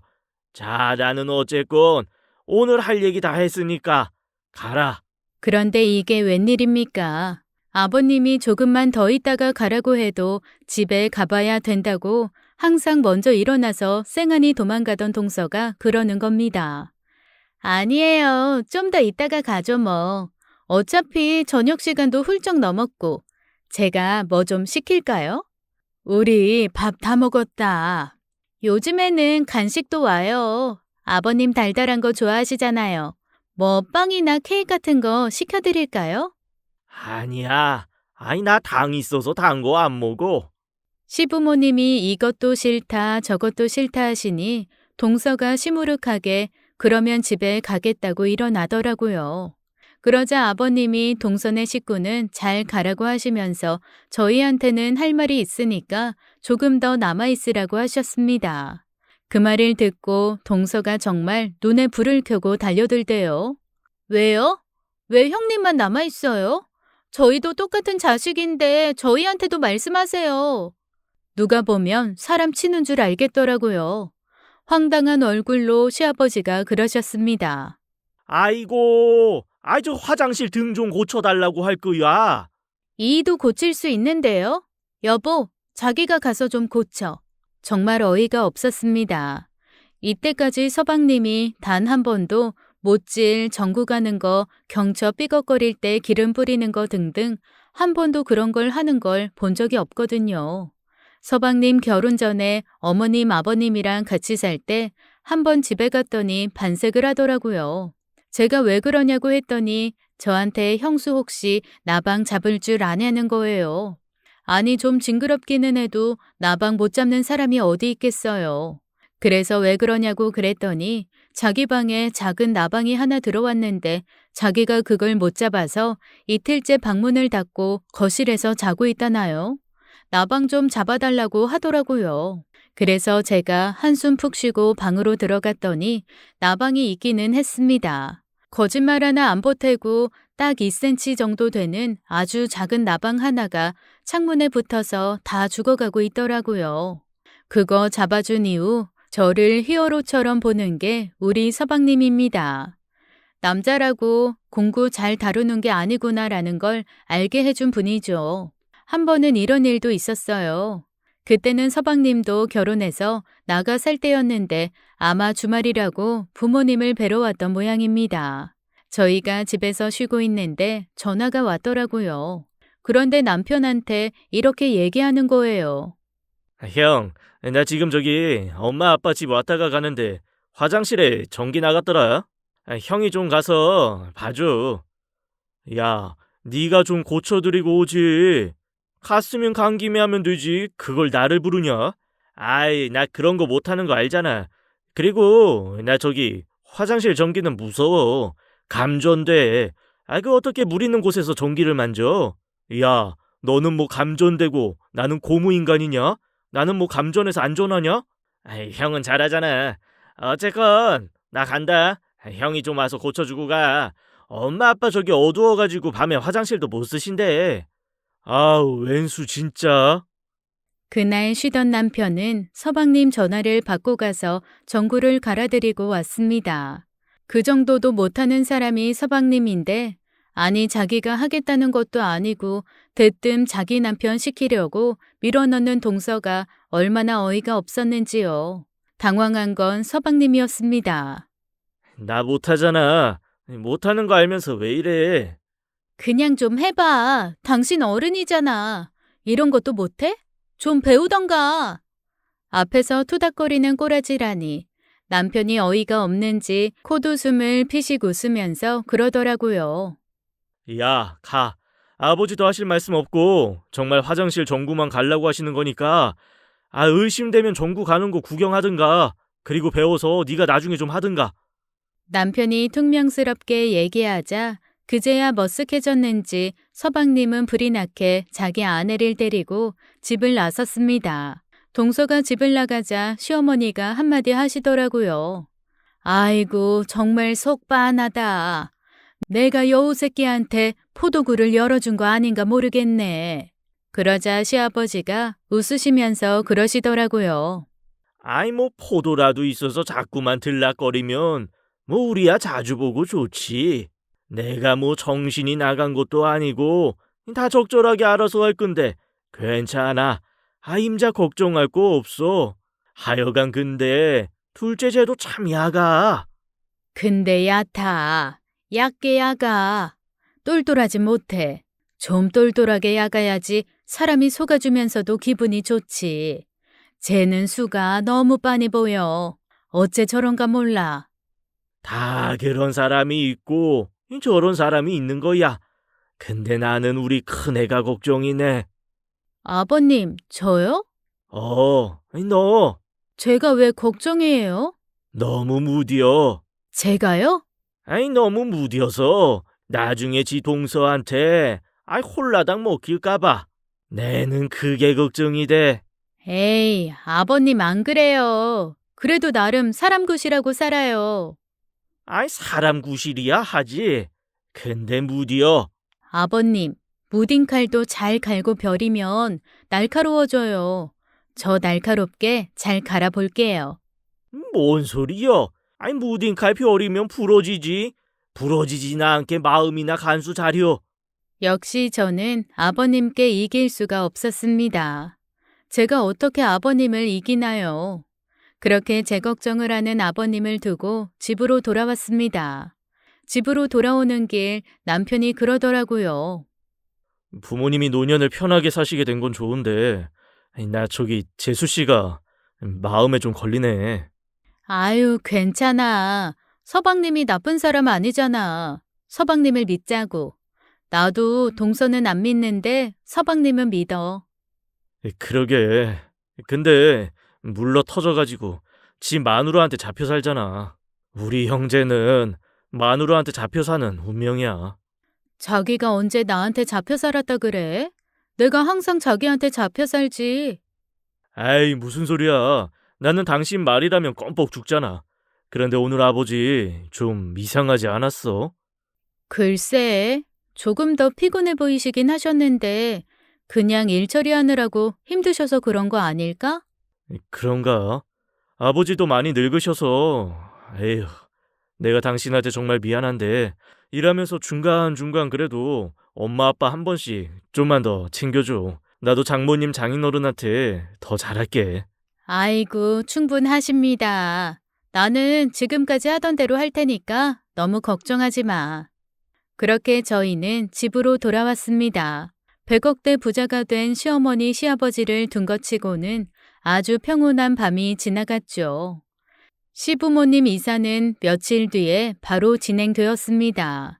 자, 나는 어쨌건 오늘 할 얘기 다 했으니까 가라. 그런데 이게 웬일입니까? 아버님이 조금만 더 있다가 가라고 해도 집에 가봐야 된다고 항상 먼저 일어나서 쌩하니 도망가던 동서가 그러는 겁니다. 아니에요. 좀 더 있다가 가죠 뭐. 어차피 저녁 시간도 훌쩍 넘었고. 제가 뭐 좀 시킬까요? 우리 밥 다 먹었다. 요즘에는 간식도 와요. 아버님 달달한 거 좋아하시잖아요. 뭐 빵이나 케이크 같은 거 시켜드릴까요? 아니야. 아니 나 당 있어서 단 거 안 먹어. 시부모님이 이것도 싫다 저것도 싫다 하시니 동서가 시무룩하게 그러면 집에 가겠다고 일어나더라고요. 그러자 아버님이 동선의 식구는 잘 가라고 하시면서 저희한테는 할 말이 있으니까 조금 더 남아있으라고 하셨습니다. 그 말을 듣고 동서가 정말 눈에 불을 켜고 달려들대요. 왜요? 왜 형님만 남아있어요? 저희도 똑같은 자식인데 저희한테도 말씀하세요. 누가 보면 사람 치는 줄 알겠더라고요. 황당한 얼굴로 시아버지가 그러셨습니다. 아이고, 저 화장실 등 좀 고쳐달라고 할 거야. 이도 고칠 수 있는데요. 여보, 자기가 가서 좀 고쳐. 정말 어이가 없었습니다. 이때까지 서방님이 단 한 번도 못질, 전구 가는 거, 경처 삐걱거릴 때 기름 뿌리는 거 등등 한 번도 그런 걸 하는 걸 본 적이 없거든요. 서방님 결혼 전에 어머님, 아버님이랑 같이 살 때 한 번 집에 갔더니 반색을 하더라고요. 제가 왜 그러냐고 했더니 저한테 형수 혹시 나방 잡을 줄 아냐는 거예요. 아니 좀 징그럽기는 해도 나방 못 잡는 사람이 어디 있겠어요. 그래서 왜 그러냐고 그랬더니 자기 방에 작은 나방이 하나 들어왔는데 자기가 그걸 못 잡아서 이틀째 방문을 닫고 거실에서 자고 있다나요. 나방 좀 잡아달라고 하더라고요. 그래서 제가 한숨 푹 쉬고 방으로 들어갔더니 나방이 있기는 했습니다. 거짓말 하나 안 보태고 딱 2cm 정도 되는 아주 작은 나방 하나가 창문에 붙어서 다 죽어가고 있더라고요. 그거 잡아준 이후 저를 히어로처럼 보는 게 우리 서방님입니다. 남자라고 공구 잘 다루는 게 아니구나라는 걸 알게 해준 분이죠. 한 번은 이런 일도 있었어요. 그때는 서방님도 결혼해서 나가 살 때였는데 아마 주말이라고 부모님을 뵈러 왔던 모양입니다. 저희가 집에서 쉬고 있는데 전화가 왔더라고요. 그런데 남편한테 이렇게 얘기하는 거예요. 형, 나 지금 저기 엄마 아빠 집 왔다가 가는데 화장실에 전기 나갔더라. 형이 좀 가서 봐줘. 야, 네가 좀 고쳐드리고 오지. 갔으면 간 김에 하면 되지. 그걸 나를 부르냐? 아이, 나 그런 거 못하는 거 알잖아. 그리고 나 저기 화장실 전기는 무서워. 감전돼. 그 어떻게 물 있는 곳에서 전기를 만져? 야, 너는 뭐 감전되고 나는 고무인간이냐? 나는 뭐 감전해서 안전하냐? 아이, 형은 잘하잖아. 어쨌건 나 간다. 형이 좀 와서 고쳐주고 가. 엄마 아빠 저기 어두워가지고 밤에 화장실도 못 쓰신대. 아우, 웬수 진짜. 그날 쉬던 남편은 서방님 전화를 받고 가서 전구를 갈아드리고 왔습니다. 그 정도도 못하는 사람이 서방님인데 아니 자기가 하겠다는 것도 아니고 대뜸 자기 남편 시키려고 밀어넣는 동서가 얼마나 어이가 없었는지요. 당황한 건 서방님이었습니다. 나 못하잖아. 못하는 거 알면서 왜 이래? 그냥 좀 해봐. 당신 어른이잖아. 이런 것도 못해? 좀 배우던가. 앞에서 투닥거리는 꼬라지라니. 남편이 어이가 없는지 콧웃음을 피식 웃으면서 그러더라고요. 야, 가. 아버지도 하실 말씀 없고 정말 화장실 전구만 가려고 하시는 거니까 의심되면 전구 가는 거 구경하든가. 그리고 배워서 네가 나중에 좀 하든가. 남편이 퉁명스럽게 얘기하자 그제야 머쓱해졌는지 서방님은 불이 나게 자기 아내를 데리고 집을 나섰습니다. 동서가 집을 나가자 시어머니가 한마디 하시더라고요. 아이고 정말 속 빤하다. 내가 여우 새끼한테 포도구를 열어준 거 아닌가 모르겠네. 그러자 시아버지가 웃으시면서 그러시더라고요. 아이, 뭐 포도라도 있어서 자꾸만 들락거리면 뭐 우리야 자주 보고 좋지. 내가 뭐 정신이 나간 것도 아니고 다 적절하게 알아서 할 건데 괜찮아. 임자 걱정할 거 없어. 하여간 근데 둘째 쟤도 참 야가. 근데 얕아. 얕게 야가. 똘똘하지 못해. 좀 똘똘하게 야가야지 사람이 속아주면서도 기분이 좋지. 쟤는 수가 너무 빤히 보여. 어째 저런가 몰라. 다 그런 사람이 있고 저런 사람이 있는 거야. 근데 나는 우리 큰애가 걱정이네. 아버님, 저요? 너 제가 왜 걱정이에요? 너무 무디어. 제가요? 너무 무디어서 나중에 지 동서한테 홀라당 먹힐까봐. 내는 그게 걱정이 돼. 에이, 아버님 안 그래요. 그래도 나름 사람 굿이라고 살아요. 사람 구실이야 하지. 근데 무디어. 아버님, 무딘칼도 잘 갈고 벼리면 날카로워져요. 저 날카롭게 잘 갈아볼게요. 뭔 소리여? 무딘 칼피 어리면 부러지지. 부러지지나 않게 마음이나 간수 자려. 역시 저는 아버님께 이길 수가 없었습니다. 제가 어떻게 아버님을 이기나요? 그렇게 제 걱정을 하는 아버님을 두고 집으로 돌아왔습니다. 집으로 돌아오는 길 남편이 그러더라고요. 부모님이 노년을 편하게 사시게 된 건 좋은데 나 저기 재수 씨가 마음에 좀 걸리네. 아유, 괜찮아. 서방님이 나쁜 사람 아니잖아. 서방님을 믿자고. 나도 동서는 안 믿는데 서방님은 믿어. 그러게. 근데 물러 터져가지고 지 마누라한테 잡혀 살잖아. 우리 형제는 마누라한테 잡혀 사는 운명이야. 자기가 언제 나한테 잡혀 살았다 그래? 내가 항상 자기한테 잡혀 살지. 아이, 무슨 소리야. 나는 당신 말이라면 껌뻑 죽잖아. 그런데 오늘 아버지 좀 이상하지 않았어? 글쎄, 조금 더 피곤해 보이시긴 하셨는데, 그냥 일 처리하느라고 힘드셔서 그런 거 아닐까? 그런가? 아버지도 많이 늙으셔서. 에휴, 내가 당신한테 정말 미안한데 일하면서 중간중간 그래도 엄마 아빠 한 번씩 좀만 더 챙겨줘. 나도 장모님 장인어른한테 더 잘할게. 아이고, 충분하십니다. 나는 지금까지 하던 대로 할 테니까 너무 걱정하지 마. 그렇게 저희는 집으로 돌아왔습니다. 100억대 부자가 된 시어머니 시아버지를 둔 것 치고는 아주 평온한 밤이 지나갔죠. 시부모님 이사는 며칠 뒤에 바로 진행되었습니다.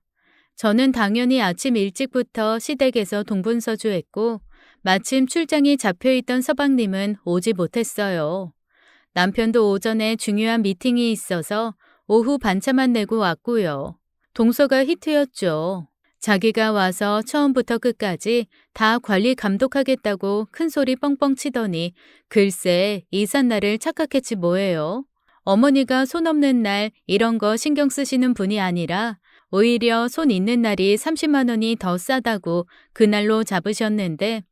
저는 당연히 아침 일찍부터 시댁에서 동분서주했고 마침 출장이 잡혀있던 서방님은 오지 못했어요. 남편도 오전에 중요한 미팅이 있어서 오후 반차만 내고 왔고요. 동서가 히트였죠. 자기가 와서 처음부터 끝까지 다 관리 감독하겠다고 큰소리 뻥뻥 치더니 글쎄 이삿날을 착각했지 뭐예요. 어머니가 손 없는 날 이런 거 신경 쓰시는 분이 아니라 오히려 손 있는 날이 30만 원이 더 싸다고 그날로 잡으셨는데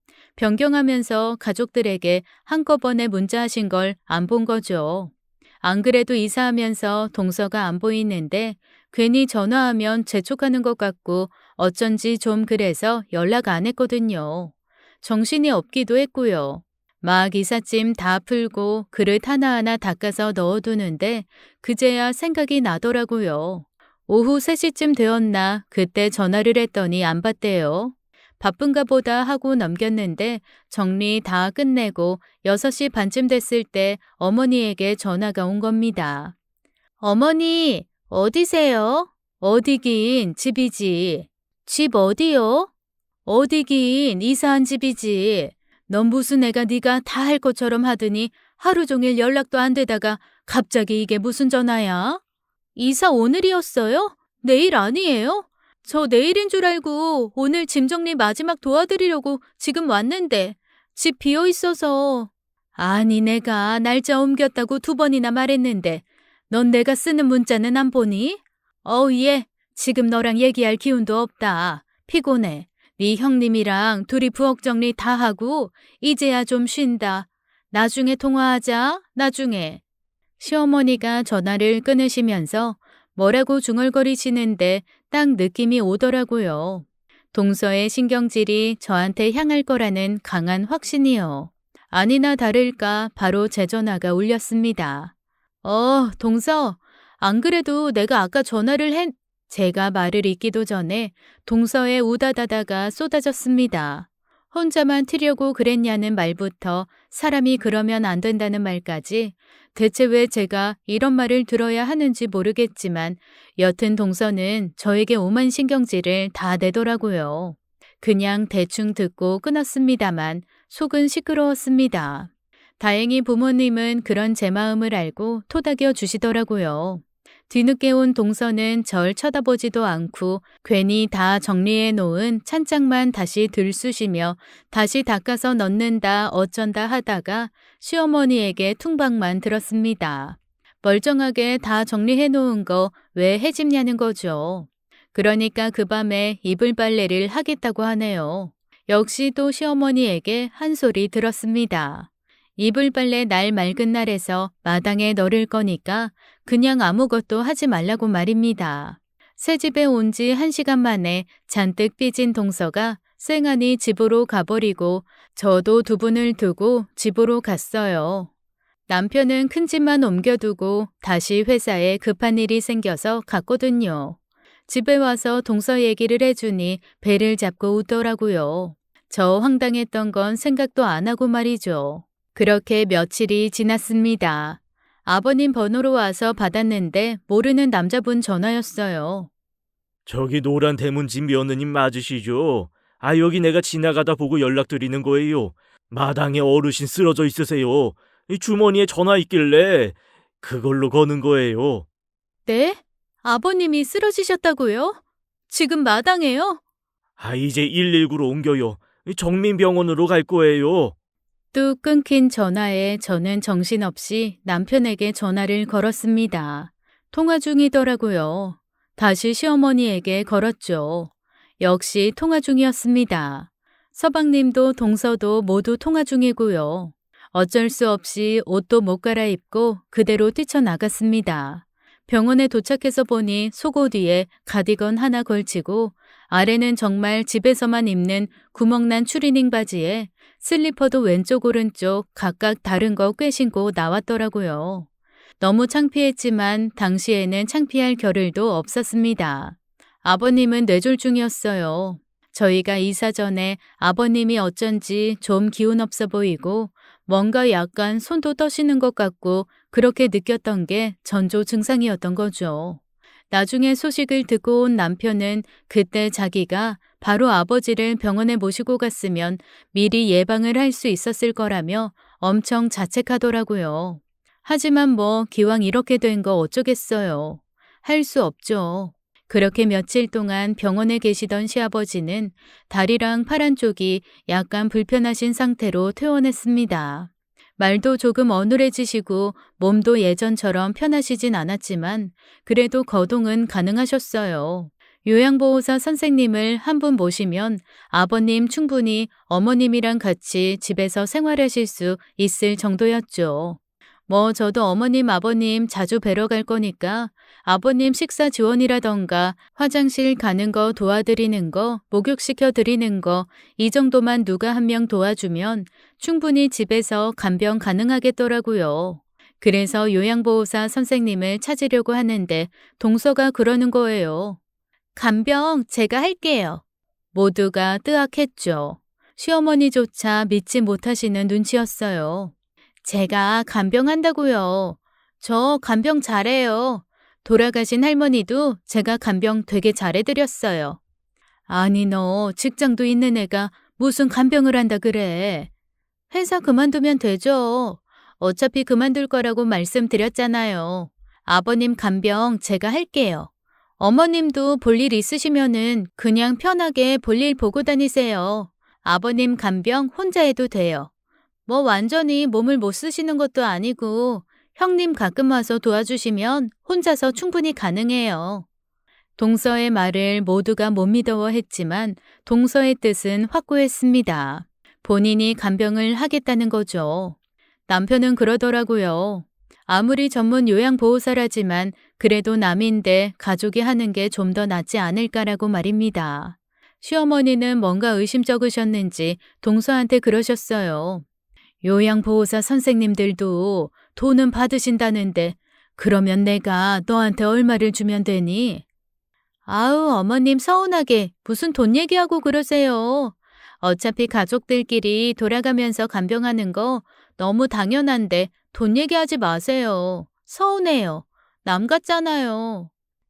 변경하면서 가족들에게 한꺼번에 문자하신 걸 안 본 거죠. 안 그래도 이사하면서 동서가 안 보이는데 괜히 전화하면 재촉하는 것 같고 어쩐지 좀 그래서 연락 안 했거든요. 정신이 없기도 했고요. 막 이삿짐 다 풀고 그릇 하나하나 닦아서 넣어두는데 그제야 생각이 나더라고요. 오후 3시쯤 되었나 그때 전화를 했더니 안 받대요. 바쁜가 보다 하고 넘겼는데 정리 다 끝내고 6시 반쯤 됐을 때 어머니에게 전화가 온 겁니다. 어머니, 어디세요? 어디긴 집이지. 집 어디요? 어디긴 이사한 집이지. 넌 무슨 애가 네가 다 할 것처럼 하더니 하루 종일 연락도 안 되다가 갑자기 이게 무슨 전화야? 이사 오늘이었어요? 내일 아니에요? 저 내일인 줄 알고 오늘 짐 정리 마지막 도와드리려고 지금 왔는데 집 비어 있어서. 아니 내가 날짜 옮겼다고 2번이나 말했는데 넌 내가 쓰는 문자는 안 보니? 얘 지금 너랑 얘기할 기운도 없다. 피곤해. 네 형님이랑 둘이 부엌 정리 다 하고 이제야 좀 쉰다. 나중에 통화하자. 나중에. 시어머니가 전화를 끊으시면서 뭐라고 중얼거리시는데 딱 느낌이 오더라고요. 동서의 신경질이 저한테 향할 거라는 강한 확신이요. 아니나 다를까 바로 제 전화가 울렸습니다. 동서, 안 그래도 내가 아까 전화를 제가 말을 잇기도 전에 동서의 우다다다가 쏟아졌습니다. 혼자만 트려고 그랬냐는 말부터 사람이 그러면 안 된다는 말까지 대체 왜 제가 이런 말을 들어야 하는지 모르겠지만 여튼 동서는 저에게 오만 신경질을 다 내더라고요. 그냥 대충 듣고 끊었습니다만 속은 시끄러웠습니다. 다행히 부모님은 그런 제 마음을 알고 토닥여 주시더라고요. 뒤늦게 온 동서는 절 쳐다보지도 않고 괜히 다 정리해 놓은 찬장만 다시 들쑤시며 다시 닦아서 넣는다 어쩐다 하다가 시어머니에게 퉁박만 들었습니다. 멀쩡하게 다 정리해 놓은 거 왜 해집냐는 거죠. 그러니까 그 밤에 이불 빨래를 하겠다고 하네요. 역시 또 시어머니에게 한 소리 들었습니다. 이불 빨래 날 맑은 날에서 마당에 널을 거니까 그냥 아무것도 하지 말라고 말입니다. 새 집에 온 지 1시간 만에 잔뜩 삐진 동서가 쌩하니 집으로 가버리고 저도 두 분을 두고 집으로 갔어요. 남편은 큰 집만 옮겨두고 다시 회사에 급한 일이 생겨서 갔거든요. 집에 와서 동서 얘기를 해주니 배를 잡고 웃더라고요. 저 황당했던 건 생각도 안 하고 말이죠. 그렇게 며칠이 지났습니다. 아버님 번호로 와서 받았는데 모르는 남자분 전화였어요. 저기 노란 대문집 며느님 맞으시죠? 여기 내가 지나가다 보고 연락드리는 거예요. 마당에 어르신 쓰러져 있으세요. 이 주머니에 전화 있길래 그걸로 거는 거예요. 네? 아버님이 쓰러지셨다고요? 지금 마당에요? 이제 119로 옮겨요. 정민병원으로 갈 거예요. 뚝 끊긴 전화에 저는 정신없이 남편에게 전화를 걸었습니다. 통화 중이더라고요. 다시 시어머니에게 걸었죠. 역시 통화 중이었습니다. 서방님도 동서도 모두 통화 중이고요. 어쩔 수 없이 옷도 못 갈아입고 그대로 뛰쳐나갔습니다. 병원에 도착해서 보니 속옷 위에 가디건 하나 걸치고 아래는 정말 집에서만 입는 구멍난 추리닝 바지에 슬리퍼도 왼쪽 오른쪽 각각 다른 거 꽤 신고 나왔더라고요. 너무 창피했지만 당시에는 창피할 겨를도 없었습니다. 아버님은 뇌졸중이었어요. 저희가 이사 전에 아버님이 어쩐지 좀 기운 없어 보이고 뭔가 약간 손도 떠시는 것 같고 그렇게 느꼈던 게 전조 증상이었던 거죠. 나중에 소식을 듣고 온 남편은 그때 자기가 바로 아버지를 병원에 모시고 갔으면 미리 예방을 할 수 있었을 거라며 엄청 자책하더라고요. 하지만 뭐 기왕 이렇게 된 거 어쩌겠어요. 할 수 없죠. 그렇게 며칠 동안 병원에 계시던 시아버지는 다리랑 팔 한쪽이 약간 불편하신 상태로 퇴원했습니다. 말도 조금 어눌해지시고 몸도 예전처럼 편하시진 않았지만 그래도 거동은 가능하셨어요. 요양보호사 선생님을 한 분 모시면 아버님 충분히 어머님이랑 같이 집에서 생활하실 수 있을 정도였죠. 뭐 저도 어머님 아버님 자주 뵈러 갈 거니까 아버님 식사 지원이라던가 화장실 가는 거 도와드리는 거 목욕시켜 드리는 거 이 정도만 누가 한 명 도와주면 충분히 집에서 간병 가능하겠더라고요. 그래서 요양보호사 선생님을 찾으려고 하는데 동서가 그러는 거예요. 간병 제가 할게요. 모두가 뜨악했죠. 시어머니조차 믿지 못하시는 눈치였어요. 제가 간병한다고요. 저 간병 잘해요. 돌아가신 할머니도 제가 간병 되게 잘해드렸어요. 아니 너 직장도 있는 애가 무슨 간병을 한다 그래. 회사 그만두면 되죠. 어차피 그만둘 거라고 말씀드렸잖아요. 아버님 간병 제가 할게요. 어머님도 볼 일 있으시면은 그냥 편하게 볼 일 보고 다니세요. 아버님 간병 혼자 해도 돼요. 뭐 완전히 몸을 못 쓰시는 것도 아니고 형님 가끔 와서 도와주시면 혼자서 충분히 가능해요. 동서의 말을 모두가 못 믿어했지만 동서의 뜻은 확고했습니다. 본인이 간병을 하겠다는 거죠. 남편은 그러더라고요. 아무리 전문 요양보호사라지만 그래도 남인데 가족이 하는 게 좀 더 낫지 않을까라고 말입니다. 시어머니는 뭔가 의심쩍으셨는지 동서한테 그러셨어요. 요양보호사 선생님들도 돈은 받으신다는데 그러면 내가 너한테 얼마를 주면 되니? 아우 어머님 서운하게 무슨 돈 얘기하고 그러세요. 어차피 가족들끼리 돌아가면서 간병하는 거 너무 당연한데 돈 얘기하지 마세요. 서운해요. 남 같잖아요.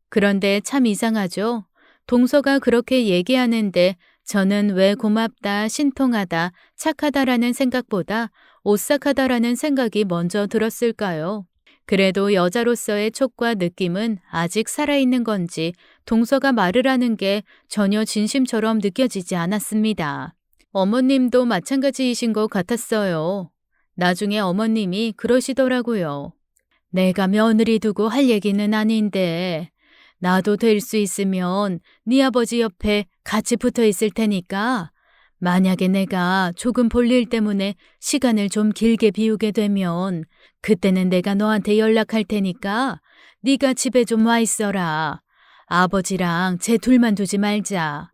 그런데 참 이상하죠. 동서가 그렇게 얘기하는데 저는 왜 고맙다, 신통하다, 착하다라는 생각보다 오싹하다라는 생각이 먼저 들었을까요? 그래도 여자로서의 촉과 느낌은 아직 살아있는 건지 동서가 말을 하는 게 전혀 진심처럼 느껴지지 않았습니다. 어머님도 마찬가지이신 것 같았어요. 나중에 어머님이 그러시더라고요. 내가 며느리 두고 할 얘기는 아닌데 나도 될 수 있으면 네 아버지 옆에 같이 붙어 있을 테니까 만약에 내가 조금 볼 일 때문에 시간을 좀 길게 비우게 되면 그때는 내가 너한테 연락할 테니까 네가 집에 좀 와 있어라. 아버지랑 쟤 둘만 두지 말자.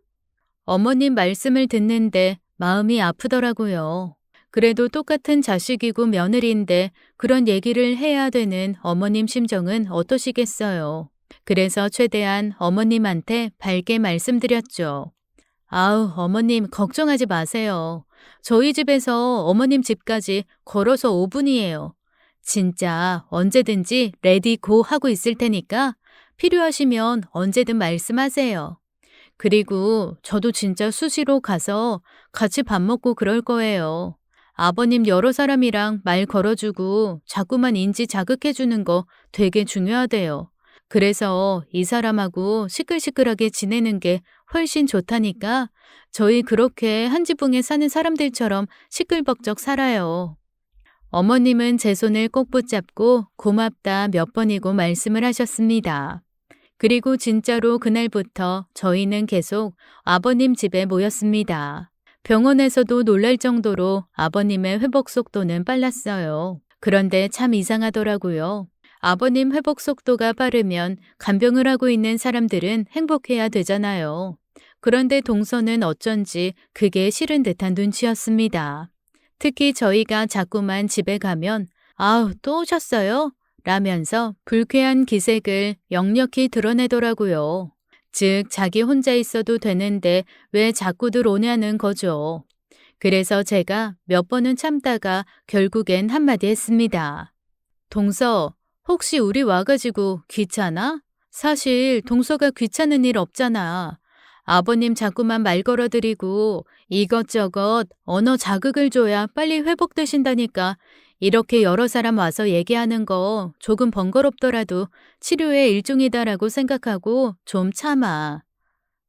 어머님 말씀을 듣는데 마음이 아프더라고요. 그래도 똑같은 자식이고 며느리인데 그런 얘기를 해야 되는 어머님 심정은 어떠시겠어요. 그래서 최대한 어머님한테 밝게 말씀드렸죠. 아우, 어머님 걱정하지 마세요. 저희 집에서 어머님 집까지 걸어서 5분이에요. 진짜 언제든지 레디 고 하고 있을 테니까 필요하시면 언제든 말씀하세요. 그리고 저도 진짜 수시로 가서 같이 밥 먹고 그럴 거예요. 아버님 여러 사람이랑 말 걸어주고 자꾸만 인지 자극해주는 거 되게 중요하대요. 그래서 이 사람하고 시끌시끌하게 지내는 게 훨씬 좋다니까 저희 그렇게 한 지붕에 사는 사람들처럼 시끌벅적 살아요. 어머님은 제 손을 꼭 붙잡고 고맙다 몇 번이고 말씀을 하셨습니다. 그리고 진짜로 그날부터 저희는 계속 아버님 집에 모였습니다. 병원에서도 놀랄 정도로 아버님의 회복 속도는 빨랐어요. 그런데 참 이상하더라고요. 아버님 회복 속도가 빠르면 간병을 하고 있는 사람들은 행복해야 되잖아요. 그런데 동서는 어쩐지 그게 싫은 듯한 눈치였습니다. 특히 저희가 자꾸만 집에 가면 "아우, 또 오셨어요?" 라면서 불쾌한 기색을 역력히 드러내더라고요. 즉, 자기 혼자 있어도 되는데 왜 자꾸들 오냐는 거죠. 그래서 제가 몇 번은 참다가 결국엔 한마디 했습니다. "동서, 혹시 우리 와가지고 귀찮아? 사실 동서가 귀찮은 일 없잖아. 아버님 자꾸만 말 걸어드리고 이것저것 언어 자극을 줘야 빨리 회복되신다니까 이렇게 여러 사람 와서 얘기하는 거 조금 번거롭더라도 치료의 일종이다라고 생각하고 좀 참아."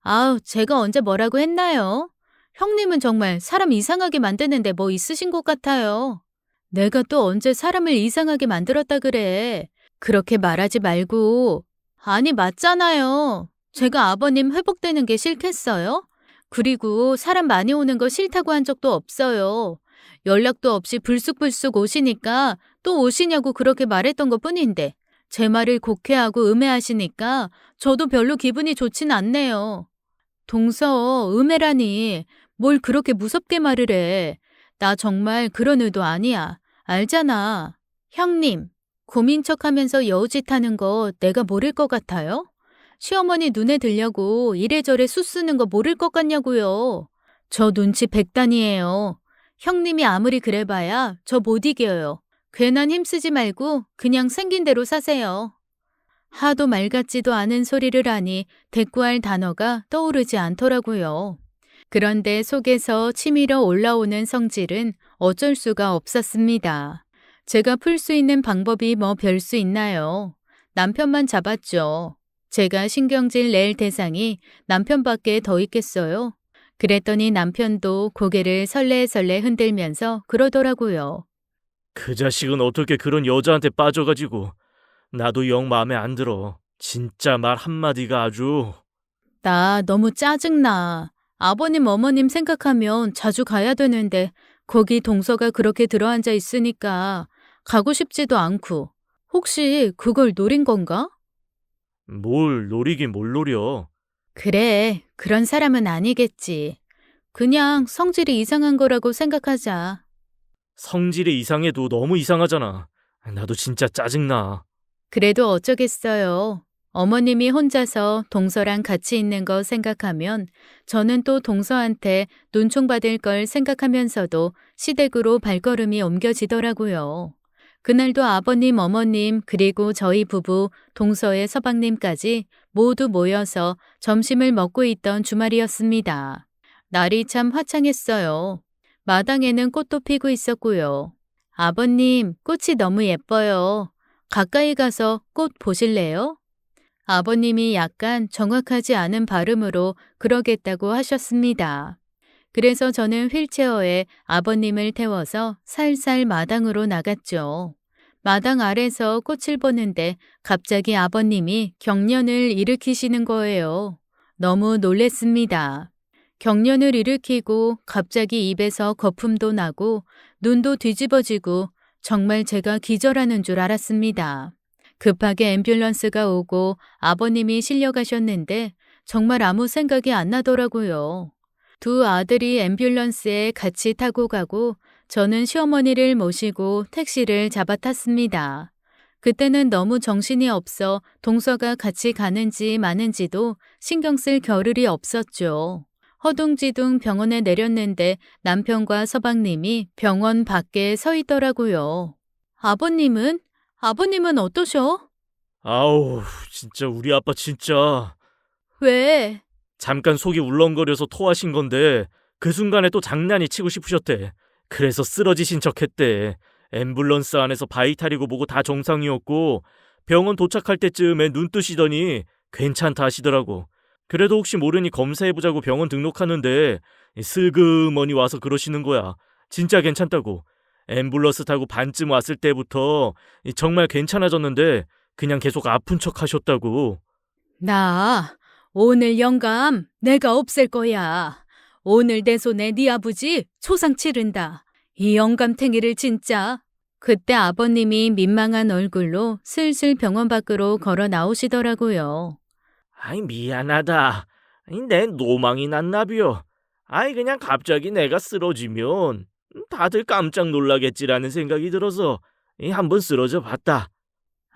아우, 제가 언제 뭐라고 했나요? 형님은 정말 사람 이상하게 만드는데 뭐 있으신 것 같아요. 내가 또 언제 사람을 이상하게 만들었다 그래. 그렇게 말하지 말고. 아니, 맞잖아요. 제가 아버님 회복되는 게 싫겠어요? 그리고 사람 많이 오는 거 싫다고 한 적도 없어요. 연락도 없이 불쑥불쑥 오시니까 또 오시냐고 그렇게 말했던 것 뿐인데 제 말을 곡해하고 음해하시니까 저도 별로 기분이 좋진 않네요. 동서, 음해라니. 뭘 그렇게 무섭게 말을 해. 나 정말 그런 의도 아니야. 알잖아. 형님, 고민 척하면서 여우짓 하는 거 내가 모를 것 같아요? 시어머니 눈에 들려고 이래저래 수쓰는 거 모를 것 같냐고요. 저 눈치 백단이에요. 형님이 아무리 그래봐야 저 못 이겨요. 괜한 힘쓰지 말고 그냥 생긴 대로 사세요. 하도 말 같지도 않은 소리를 하니 대꾸할 단어가 떠오르지 않더라고요. 그런데 속에서 치밀어 올라오는 성질은 어쩔 수가 없었습니다. 제가 풀 수 있는 방법이 뭐 별 수 있나요? 남편만 잡았죠. 제가 신경질 낼 대상이 남편밖에 더 있겠어요? 그랬더니 남편도 고개를 설레설레 흔들면서 그러더라고요. 그 자식은 어떻게 그런 여자한테 빠져가지고. 나도 영 마음에 안 들어. 진짜 말 한마디가 아주. 나 너무 짜증나. 아버님, 어머님 생각하면 자주 가야 되는데 거기 동서가 그렇게 들어앉아 있으니까 가고 싶지도 않고. 혹시 그걸 노린 건가? 뭘 노리긴 뭘 노려. 그래, 그런 사람은 아니겠지. 그냥 성질이 이상한 거라고 생각하자. 성질이 이상해도 너무 이상하잖아. 나도 진짜 짜증나. 그래도 어쩌겠어요. 어머님이 혼자서 동서랑 같이 있는 거 생각하면 저는 또 동서한테 눈총 받을 걸 생각하면서도 시댁으로 발걸음이 옮겨지더라고요. 그날도 아버님, 어머님, 그리고 저희 부부, 동서의 서방님까지 모두 모여서 점심을 먹고 있던 주말이었습니다. 날이 참 화창했어요. 마당에는 꽃도 피고 있었고요. "아버님, 꽃이 너무 예뻐요. 가까이 가서 꽃 보실래요?" 아버님이 약간 정확하지 않은 발음으로 그러겠다고 하셨습니다. 그래서 저는 휠체어에 아버님을 태워서 살살 마당으로 나갔죠. 마당 아래서 꽃을 보는데 갑자기 아버님이 경련을 일으키시는 거예요. 너무 놀랬습니다. 경련을 일으키고 갑자기 입에서 거품도 나고 눈도 뒤집어지고 정말 제가 기절하는 줄 알았습니다. 급하게 앰뷸런스가 오고 아버님이 실려가셨는데 정말 아무 생각이 안 나더라고요. 두 아들이 앰뷸런스에 같이 타고 가고 저는 시어머니를 모시고 택시를 잡아 탔습니다. 그때는 너무 정신이 없어 동서가 같이 가는지 마는지도 신경 쓸 겨를이 없었죠. 허둥지둥 병원에 내렸는데 남편과 서방님이 병원 밖에 서 있더라고요. 아버님은 어떠셔? 아우, 진짜 우리 아빠 진짜. 왜? 잠깐 속이 울렁거려서 토하신 건데 그 순간에 또 장난이 치고 싶으셨대. 그래서 쓰러지신 척했대. 앰뷸런스 안에서 바이탈이고 뭐고 다 정상이었고 병원 도착할 때쯤에 눈 뜨시더니 괜찮다 하시더라고. 그래도 혹시 모르니 검사해보자고 병원 등록하는데 슬그머니 와서 그러시는 거야. 진짜 괜찮다고. 앰뷸런스 타고 반쯤 왔을 때부터 정말 괜찮아졌는데 그냥 계속 아픈 척 하셨다고. 나 오늘 영감 내가 없앨 거야. 오늘 내 손에 네 아버지 초상 치른다. 이 영감탱이를 진짜. 그때 아버님이 민망한 얼굴로 슬슬 병원 밖으로 걸어 나오시더라고요. 아이 미안하다. 내 노망이 났나비요. 아이 그냥 갑자기 내가 쓰러지면 다들 깜짝 놀라겠지라는 생각이 들어서 한번 쓰러져 봤다.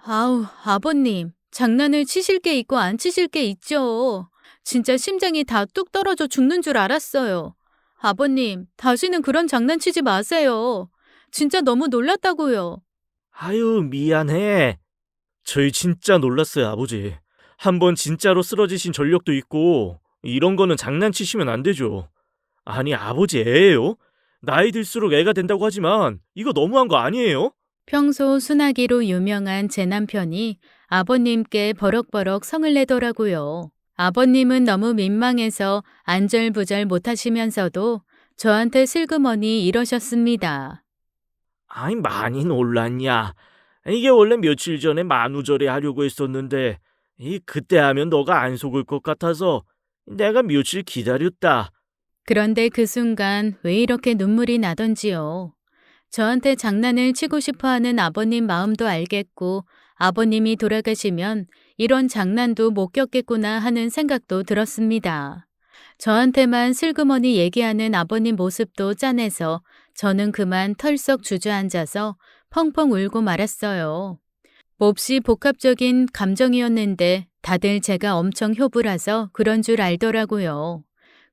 아우, 아버님, 장난을 치실 게 있고 안 치실 게 있죠. 진짜 심장이 다 뚝 떨어져 죽는 줄 알았어요. 아버님, 다시는 그런 장난치지 마세요. 진짜 너무 놀랐다고요. 아유 미안해. 저희 진짜 놀랐어요 아버지. 한번 진짜로 쓰러지신 전력도 있고 이런 거는 장난치시면 안 되죠. 아니 아버지 애예요? 나이 들수록 애가 된다고 하지만 이거 너무한 거 아니에요? 평소 순하기로 유명한 제 남편이 아버님께 버럭버럭 성을 내더라고요. 아버님은 너무 민망해서 안절부절 못하시면서도 저한테 슬그머니 이러셨습니다. 아이 많이 놀랐냐. 이게 원래 며칠 전에 만우절에 하려고 했었는데 그때 하면 너가 안 속을 것 같아서 내가 며칠 기다렸다. 그런데 그 순간 왜 이렇게 눈물이 나던지요. 저한테 장난을 치고 싶어 하는 아버님 마음도 알겠고 아버님이 돌아가시면 이런 장난도 못 겪겠구나 하는 생각도 들었습니다. 저한테만 슬그머니 얘기하는 아버님 모습도 짠해서 저는 그만 털썩 주저앉아서 펑펑 울고 말았어요. 몹시 복합적인 감정이었는데 다들 제가 엄청 효부라서 그런 줄 알더라고요.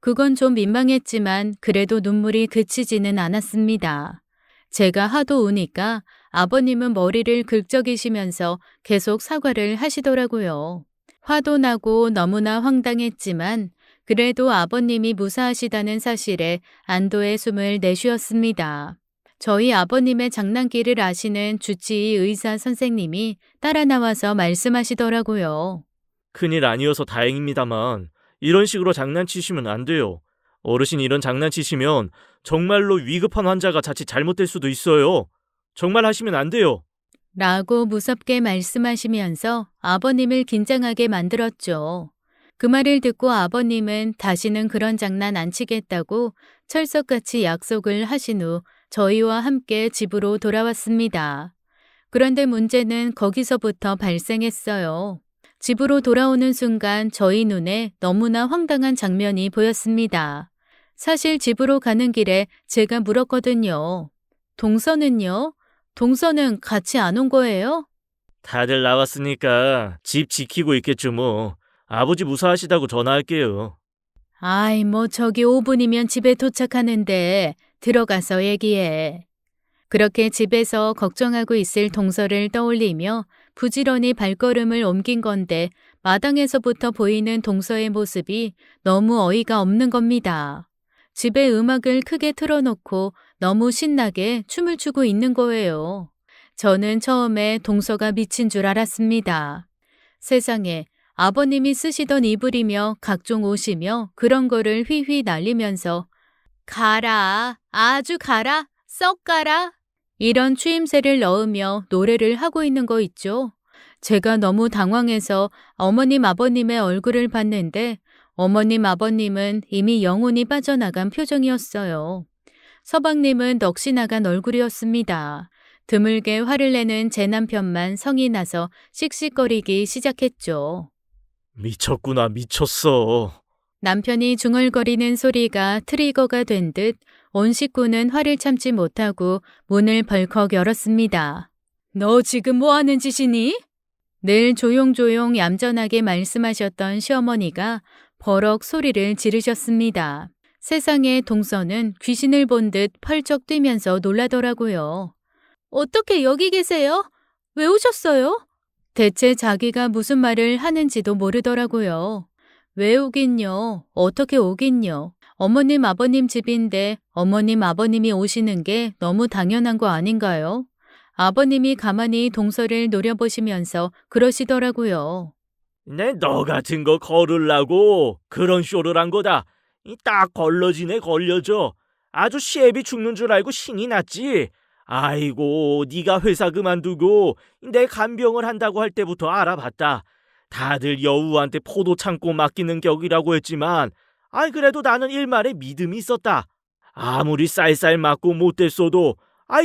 그건 좀 민망했지만 그래도 눈물이 그치지는 않았습니다. 제가 하도 우니까 아버님은 머리를 긁적이시면서 계속 사과를 하시더라고요. 화도 나고 너무나 황당했지만 그래도 아버님이 무사하시다는 사실에 안도의 숨을 내쉬었습니다. 저희 아버님의 장난기를 아시는 주치의 의사 선생님이 따라 나와서 말씀하시더라고요. 큰일 아니어서 다행입니다만 이런 식으로 장난치시면 안 돼요. 어르신 이런 장난치시면 정말로 위급한 환자가 자칫 잘못될 수도 있어요. 정말 하시면 안 돼요. 라고 무섭게 말씀하시면서 아버님을 긴장하게 만들었죠. 그 말을 듣고 아버님은 다시는 그런 장난 안 치겠다고 철석같이 약속을 하신 후 저희와 함께 집으로 돌아왔습니다. 그런데 문제는 거기서부터 발생했어요. 집으로 돌아오는 순간 저희 눈에 너무나 황당한 장면이 보였습니다. 사실 집으로 가는 길에 제가 물었거든요. 동서는요? 동서는 같이 안 온 거예요? 다들 나왔으니까 집 지키고 있겠죠 뭐. 아버지 무사하시다고 전화할게요. 아이, 뭐 저기 5분이면 집에 도착하는데 들어가서 얘기해. 그렇게 집에서 걱정하고 있을 동서를 떠올리며 부지런히 발걸음을 옮긴 건데 마당에서부터 보이는 동서의 모습이 너무 어이가 없는 겁니다. 집에 음악을 크게 틀어놓고 너무 신나게 춤을 추고 있는 거예요. 저는 처음에 동서가 미친 줄 알았습니다. 세상에 아버님이 쓰시던 이불이며 각종 옷이며 그런 거를 휘휘 날리면서 가라, 아주 가라, 썩 가라 이런 추임새를 넣으며 노래를 하고 있는 거 있죠. 제가 너무 당황해서 어머님 아버님의 얼굴을 봤는데 어머님 아버님은 이미 영혼이 빠져나간 표정이었어요. 서방님은 넋이 나간 얼굴이었습니다. 드물게 화를 내는 제 남편만 성이 나서 씩씩거리기 시작했죠. 미쳤구나 미쳤어. 남편이 중얼거리는 소리가 트리거가 된 듯 온 식구는 화를 참지 못하고 문을 벌컥 열었습니다. 너 지금 뭐 하는 짓이니? 늘 조용조용 얌전하게 말씀하셨던 시어머니가 버럭 소리를 지르셨습니다. 세상에 동서는 귀신을 본 듯 펄쩍 뛰면서 놀라더라고요. 어떻게 여기 계세요? 왜 오셨어요? 대체 자기가 무슨 말을 하는지도 모르더라고요. 왜 오긴요? 어떻게 오긴요? 어머님, 아버님 집인데 어머님, 아버님이 오시는 게 너무 당연한 거 아닌가요? 아버님이 가만히 동서를 노려보시면서 그러시더라고요. 내 너 같은 거 걸으려고 그런 쇼를 한 거다. 딱 걸러지네 걸려져. 아주 시애비 죽는 줄 알고 신이 났지. 아이고 네가 회사 그만두고 내 간병을 한다고 할 때부터 알아봤다. 다들 여우한테 포도 창고 맡기는 격이라고 했지만 그래도 나는 일말의 믿음이 있었다. 아무리 쌀쌀 맞고 못됐어도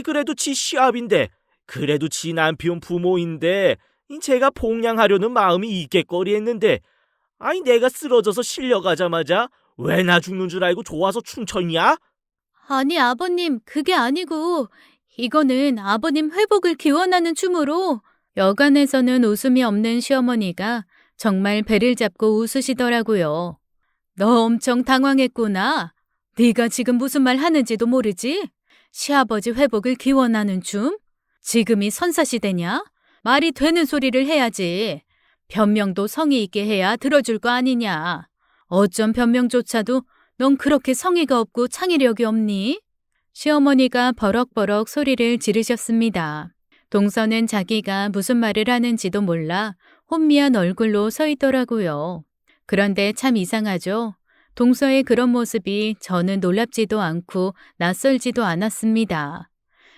그래도 지 시합인데 그래도 지 남편 부모인데 제가 봉양하려는 마음이 있겠거리 했는데 내가 쓰러져서 실려가자마자 왜 나 죽는 줄 알고 좋아서 춤췄냐? 아니, 아버님, 그게 아니고 이거는 아버님 회복을 기원하는 춤으로. 여간에서는 웃음이 없는 시어머니가 정말 배를 잡고 웃으시더라고요. 너 엄청 당황했구나. 네가 지금 무슨 말 하는지도 모르지? 시아버지 회복을 기원하는 춤? 지금이 선사시대냐? 말이 되는 소리를 해야지. 변명도 성의 있게 해야 들어줄 거 아니냐. 어쩜 변명조차도 넌 그렇게 성의가 없고 창의력이 없니? 시어머니가 버럭버럭 소리를 지르셨습니다. 동서는 자기가 무슨 말을 하는지도 몰라 혼미한 얼굴로 서 있더라고요. 그런데 참 이상하죠. 동서의 그런 모습이 저는 놀랍지도 않고 낯설지도 않았습니다.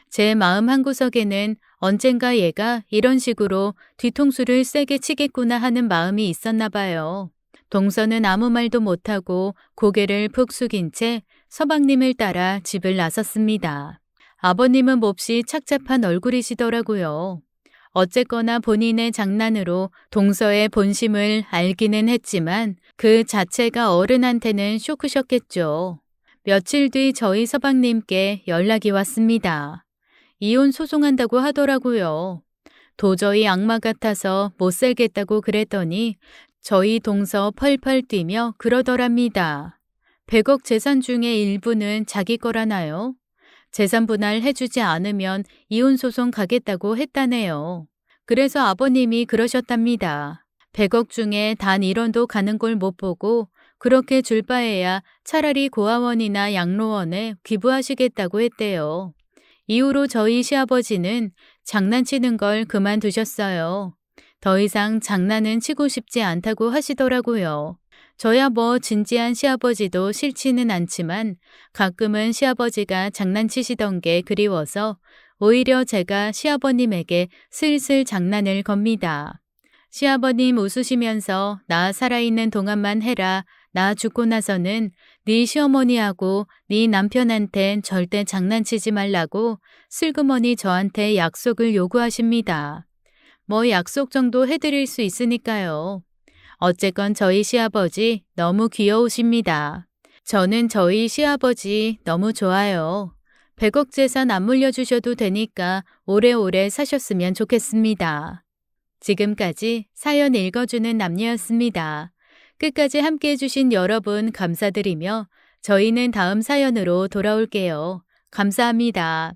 제 마음 한구석에는 언젠가 얘가 이런 식으로 뒤통수를 세게 치겠구나 하는 마음이 있었나 봐요. 동서는 아무 말도 못하고 고개를 푹 숙인 채 서방님을 따라 집을 나섰습니다. 아버님은 몹시 착잡한 얼굴이시더라고요. 어쨌거나 본인의 장난으로 동서의 본심을 알기는 했지만 그 자체가 어른한테는 쇼크셨겠죠. 며칠 뒤 저희 서방님께 연락이 왔습니다. 이혼 소송한다고 하더라고요. 도저히 악마 같아서 못 살겠다고 그랬더니 저희 동서 펄펄 뛰며 그러더랍니다. 100억 재산 중에 일부는 자기 거라나요? 재산 분할 해주지 않으면 이혼 소송 가겠다고 했다네요. 그래서 아버님이 그러셨답니다. 100억 중에 단 1원도 가는 걸 못 보고 그렇게 줄 바에야 차라리 고아원이나 양로원에 기부하시겠다고 했대요. 이후로 저희 시아버지는 장난치는 걸 그만두셨어요. 더 이상 장난은 치고 싶지 않다고 하시더라고요. 저야 뭐 진지한 시아버지도 싫지는 않지만 가끔은 시아버지가 장난치시던 게 그리워서 오히려 제가 시아버님에게 슬슬 장난을 겁니다. 시아버님 웃으시면서 나 살아있는 동안만 해라. 나 죽고 나서는 네 시어머니하고 네 남편한텐 절대 장난치지 말라고 슬그머니 저한테 약속을 요구하십니다. 뭐 약속 정도 해드릴 수 있으니까요. 어쨌건 저희 시아버지 너무 귀여우십니다. 저는 저희 시아버지 너무 좋아요. 100억 재산 안 물려주셔도 되니까 오래오래 사셨으면 좋겠습니다. 지금까지 사연 읽어주는 남녀였습니다. 끝까지 함께해 주신 여러분 감사드리며 저희는 다음 사연으로 돌아올게요. 감사합니다.